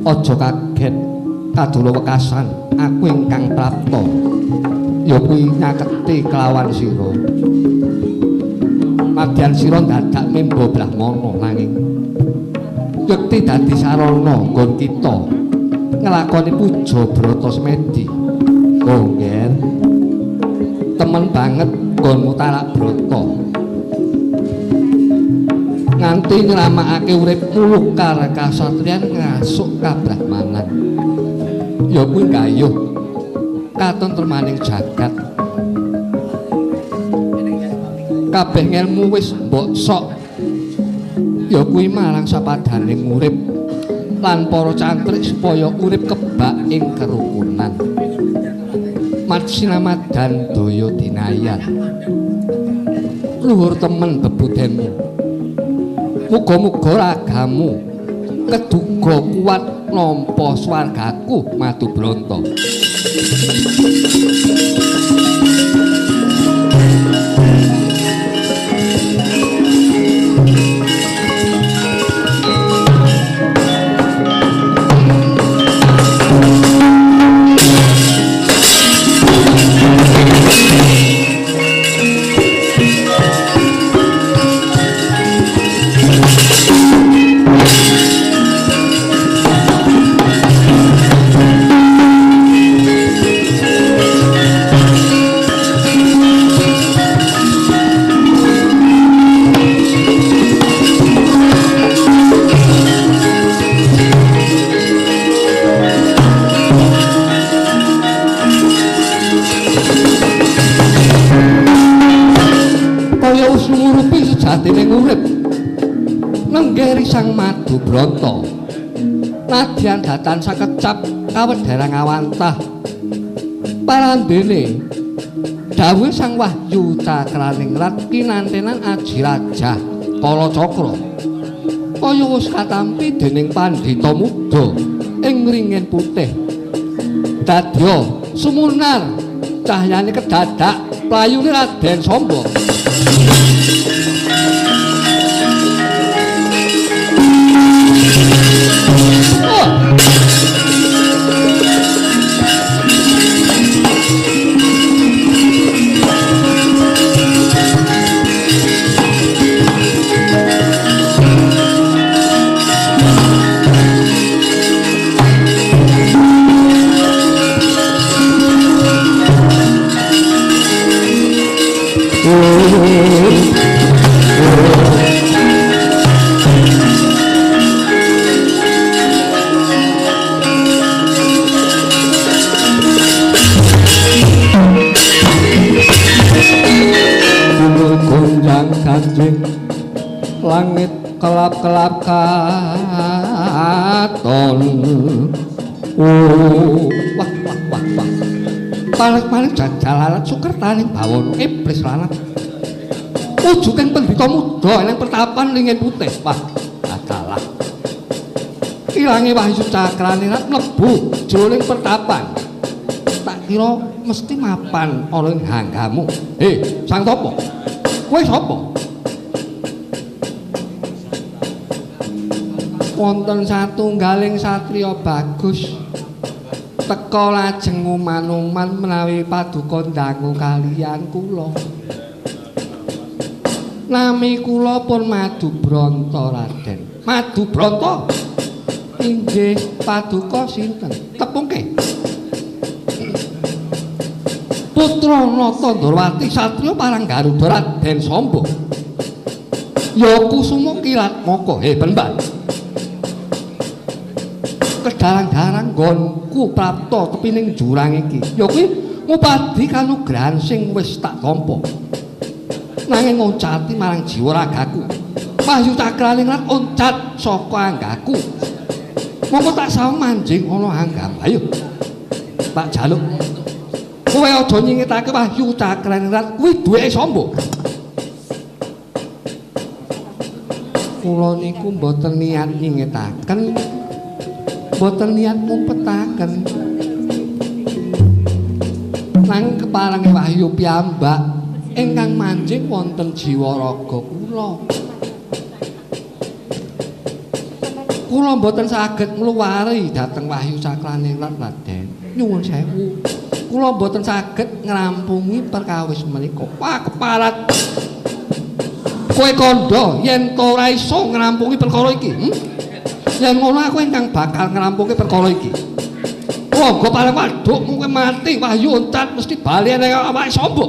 Aja kaget kadula wekasan aku ingkang prapta ya kuwi nyaketi kelawan sira. Madyan sira dadak memba Brahmana nanging yekti dadi sarana nggon kita nglakoni puja brata semedi. Oh nggih. Temen banget nggonmu tarak brata. nganti nyelamakake urip mulukar kasatriyan ngasuk kabrahmanan. Ya kuwi gayuh katentremaning jagat. Kabeh ngelmu wis mbok sok. Ya kuwi marang sapadaning urip lan para cantrik supaya urip kebak ing kerukunan. Matsinamadhan daya dinayan. Luhur temen bebudenmu. Muga-muga ragamu keduga kuat nampa swargaku Madubranta. Sejatining urip nenggeri Sang Madubranta nadyan datan sakecap kawedherang awantah parandene dawuh Sang Wahyu Cakraningrat kinantenan Aji Raja Kalacakra kaya wis katampi dening pandhita muda ing ringin putih dadya sumunar cahyane kedadak playune Raden Samba. Langit kelap-kelap katon. Wah. Paling jalalan sukertaning bawana iblis lanang. Wujuking pendhita muda ing pertapan ringin putih. Wah, adalah. Ilange Wahyu Cakraningrat mlebu jroning pertapan. Tak kira mesti mapan ana ing hanggamu. Sang Tapa. Kowe sapa? Wonten satunggaling satriya bagus teka lajeng nguman-uman menawi paduka ndangu kaliyan kula. Nami kula pun Madubranta, Raden. Madubranta? Inggih, paduka sinten? Tepungke. Putra Natandrawati satriya parang Garuda Raden Samba. Ya kusuma kilat maka ben. Kedarang-darang nggonku prapta tepining jurang iki ya kuwi ngupadi kanugrahan sing wis tak tampa nanging ngoncati marang jiwa ragaku Wahyu Cakraningrat oncat saka anggaku mongko tak saung manjing ana anggam ayo tak jaluk kowe aja nyingitake Wahyu Cakraningrat kuwi duweke Samba kula niku mboten niat nyingitaken boten niat ngumpetaken nang keparange wahyu piyambak ingkang manjing wonten jiwa raga kula boten saged ngluwari dhateng Wahyu Cakraningrat Raden nyuwun sewu kula boten saged ngrampungi perkawis menika wah keparat kowe kandha yen to ora iso ngrampungi perkara iki yen ngono aku ingkang bakal ngrampungi perkara iki. Monggo paling wadukmu kowe mati Wahyu oncat mesti bali ning awake Samba.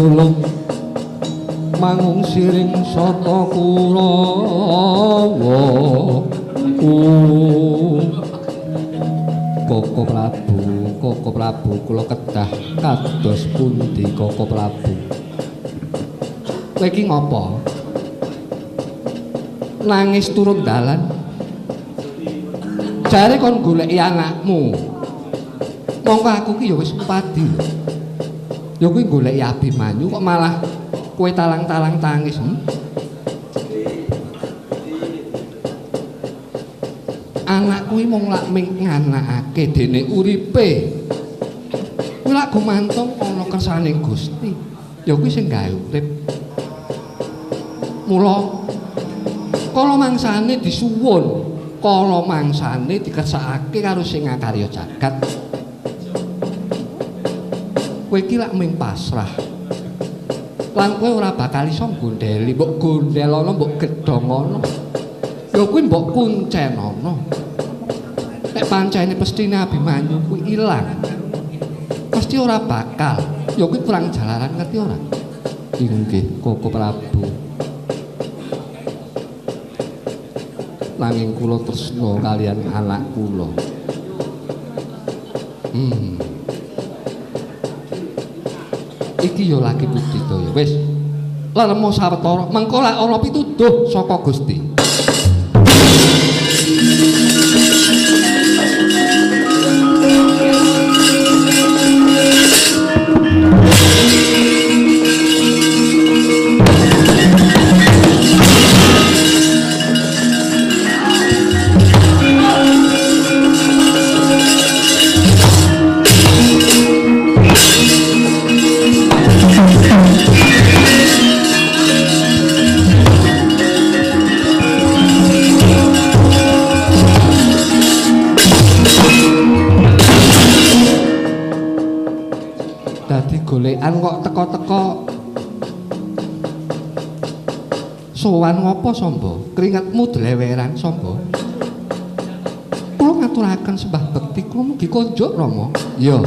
pitulung mangung siring sata Kurawa Koko Prabu kula kedah kados pundi Koko Prabu kowe iki ngopo nangis turun dalan jare kon goleki anakmu mongko aku ki ya wis padi lho ya kuwi goleki Abimanyu kok malah kowe talang-talang tangis anak kuwi mung lak ming nganakake dene uripe kuwi lak gumantung ana kersane Gusti ya kuwi sing gawe urip mula kala mangsane disuwun kala mangsane dikersakake karo sing ngakarya jagat kowe iki lak ming pasrah lan kowe ora bakal iso gondeli mbok gondelono mbok gedhongono ya kuwi mbok kuncenono nek pancene pestine Abimanyu kuwi ilang pasti ora bakal ya kuwi kurang jalaran ngerti ora inggih Koko Prabu nanging kula tresna kalian anak kula iki ya lagi budidaya wis lelemo sawetara mengko lek ana pituduh saka Gusti golekan kok teko-teko sowan ngopo Samba keringetmu dleweran Samba kula ngaturaken sembah bekti kula mugi konjuk Rama ya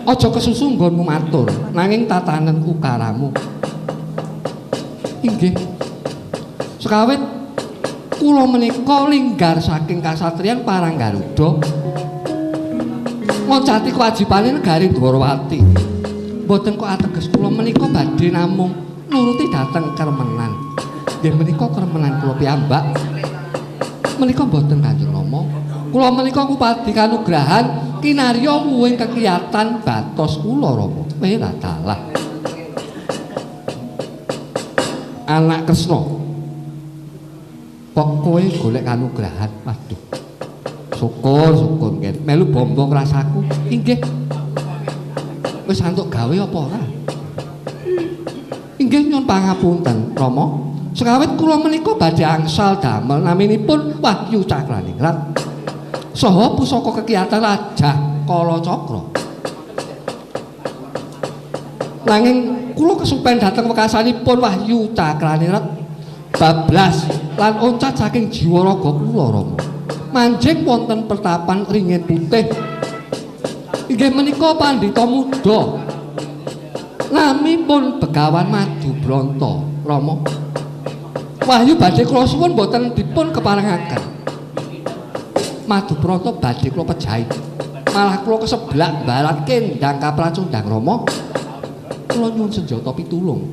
aja kesusu nggonmu matur nanging tatanen ukaramu inggih sekawit kula menika linggar saking kasatriyan Paranggaruda ngoncati kewajibane negari Dwarawati mboten kok ateges kula menika badhe namung nuruti dhateng kermenan nggih menika kermenan kula piyambak menika mboten Kanjeng Rama kula menika kupati kanugrahan kinarya muwing kekiyatan batos kula Rama ora dalah anak Kresna kok kowe golek kanugrahan waduh syukur nggih melu bombong rasaku inggih wis antuk gawe apa ora inggih nyuwun pangapunten Rama sekawit kula menika badhe angsal damel naminipun Wahyu Cakraningrat saha pusaka kekiyatan Rajah Kalacakra nanging kula kesupen dhateng wekasanipun Wahyu Cakraningrat bablas lan oncat saking jiwa raga kula Rama manjing wonten pertapan ringin putih inggih menika pandhita muda namipun Begawan Madubranta Rama Wahyu badhe kula suwun boten dipun keparengaken Madubranta badhe kula pejahi malah kula keseblak barat kendang kapracundang Rama kula nyuwun senjata pitulung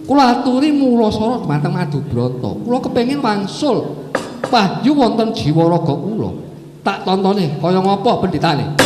kula aturi mulasara dhumateng Madubranta kula kepengin wangsul Wahyu wonten jiwa raga kula. Tak tontone kaya ngapa penditane?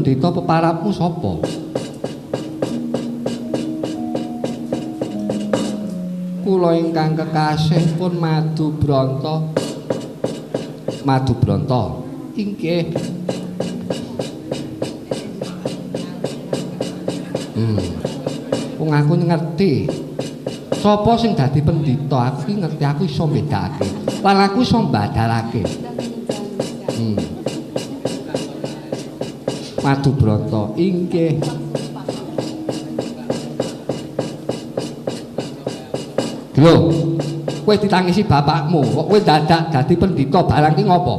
pendhita peparapmu sapa? Kula ingkang kekasih pun Madu Branta. Madu Branta. Inggih. Wong aku ngerti. Sapa sing dadi pendhita aku iki ngerti, aku iso mbedakake. Lan aku iso mbadalake. Madu Branta inggih. Lho, kowe ditangisi bapakmu, kok kowe dadak dadi pendhita barang ki ngopo?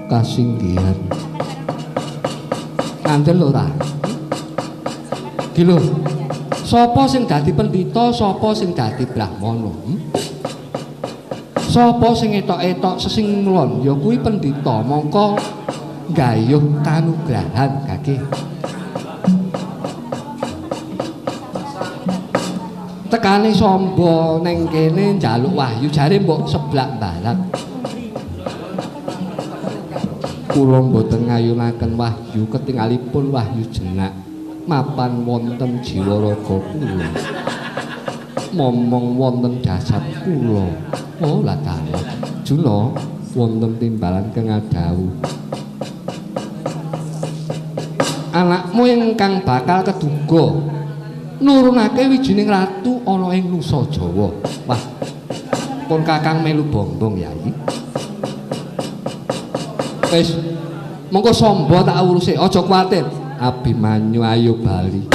Kasinggihan ngandel ora iki lho sapa sing dadi pendhita sapa sing dadi brahmana sapa sing etok-etok sesingulon ya kuwi pendhita mongko gayuh kanugrahan kakek tekane Samba ning kene njaluk wahyu jare mbok seblak barat kula mboten ngayunaken wahyu ketingalipun wahyu jenak mapan wonten jiwa raga kula momong wonten jasad kula oh lah dalem juna wonten timbalan kang adawu anakmu ingkang bakal keduga nurunake wijining ratu ana ing Nusa Jawa wah pun kakang melu bombong yai wis mongko Samba tak urusi aja kuwatir Abimanyu ayo bali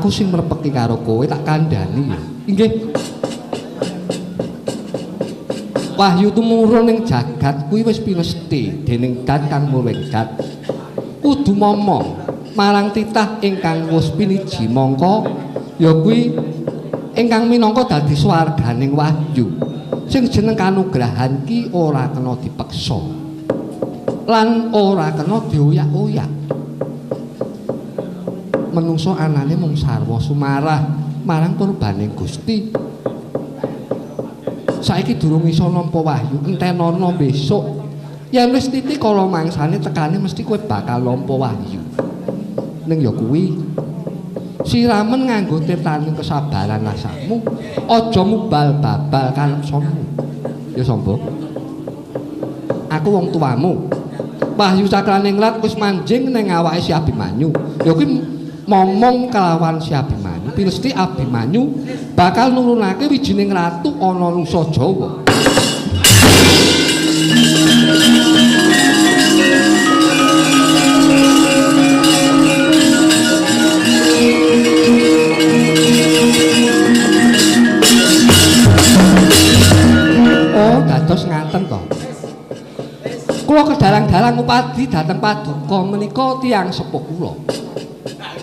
aku sing mrepeki karo kowe tak kandhani ya. Inggih. Wahyu tumurun ning jagat kuwi wis pinesti dening Dat kang mulenggat. Kudu momong marang titah ingkang wis piniji mongko ya kuwi ingkang minangka dadi swarganing wahyu. Sing jeneng kanugrahan ki ora kena dipeksa. Lan ora kena dioyak-oyak. Menungso anane mung sarwa sumarah marang turbaning Gusti. Saiki durung iso nampa wahyu, entenana besok. Yen wis titik kala mangsane tekane mesti kowe bakal nampa wahyu. Ning ya kuwi siramen nganggo tirtaning kesabaran rasamu, aja mubal babal kalepsonmu. Ya Samba. Aku wong tuamu. Wahyu cakraning lat wis manjing ning awake si Abimanyu. Ya kuwi momong kelawan si Abimanyu pinesti Abimanyu bakal nurunake wijining ratu ana Nusa Jawa. Oh dados ngaten to. Kula kedalang-dalang upadi dhateng paduka menika tiyang sepuh kula.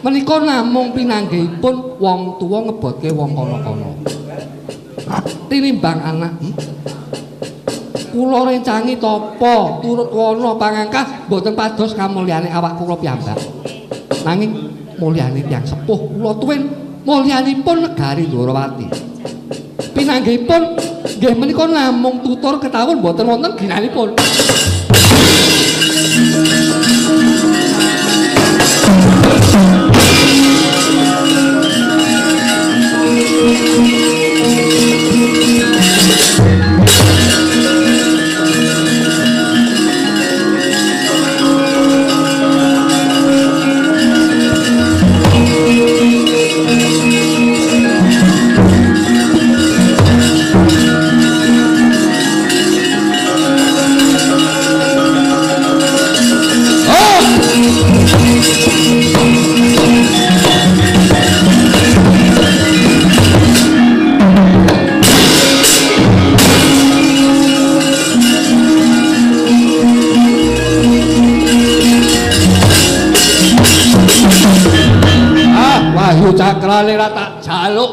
Menika namung pinanggihipun wong tuwa ngebotke wong kana-kana. Tinimbang anak. Kula rencangi tapa turut wana pangangkah boten pados kamulyane awak kula piyambak. nanging mulyane tiyang sepuh kula tuwin mulyanipun negari Dwarawati. Pinanggihipun nggih menika namung tutur ketawun boten wonten ginanipun. Wahyu cakrane ra tak jaluk.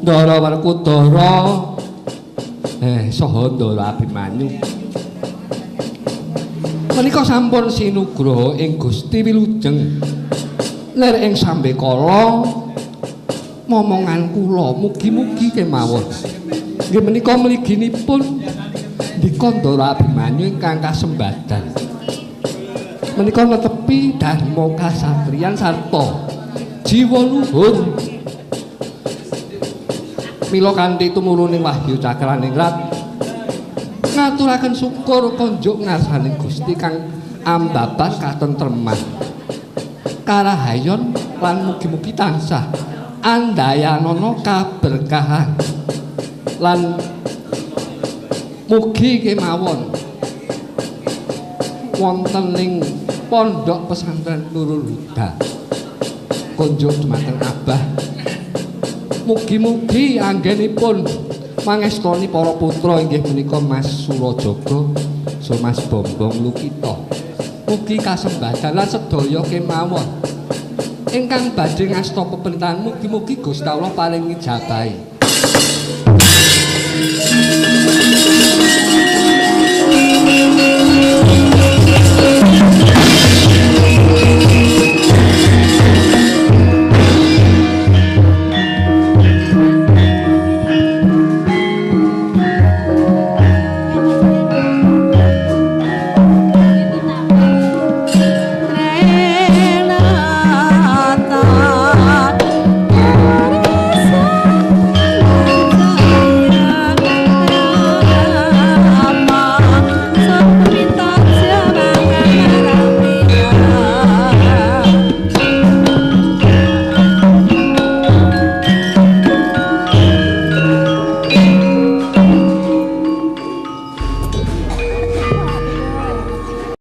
Ndara Werkudara saha Ndara Abimanyu menika sampun sinugraha ing Gusti Wilujeng lir ing sambekala momongan kula mugi-mugi kemawon nggih menika mliginipun Dikandara Abimanyu ingkang kasembadan menika netepi dharma kasatriyan sarta jiwa luhur mila kanthi tumuluning Wahyu Cakraningrat ngaturaken syukur konjuk ngarsaning Gusti kang ambaban katentreman karahayon lan mugi-mugi tansah andayanana kaberkahan lan mugi kemawon wonten ing pondok pesantren Nurul Huda konjuk dumateng Abah mugi-mugi anggenipun mangestoni para putra inggih menika Mas Surajaga saha Mas Bombong Lukita mugi kasembadan lan sedaya kemawon ingkang badhe ngasta peperintahan mugi-mugi Gusti Allah paring ngijabahi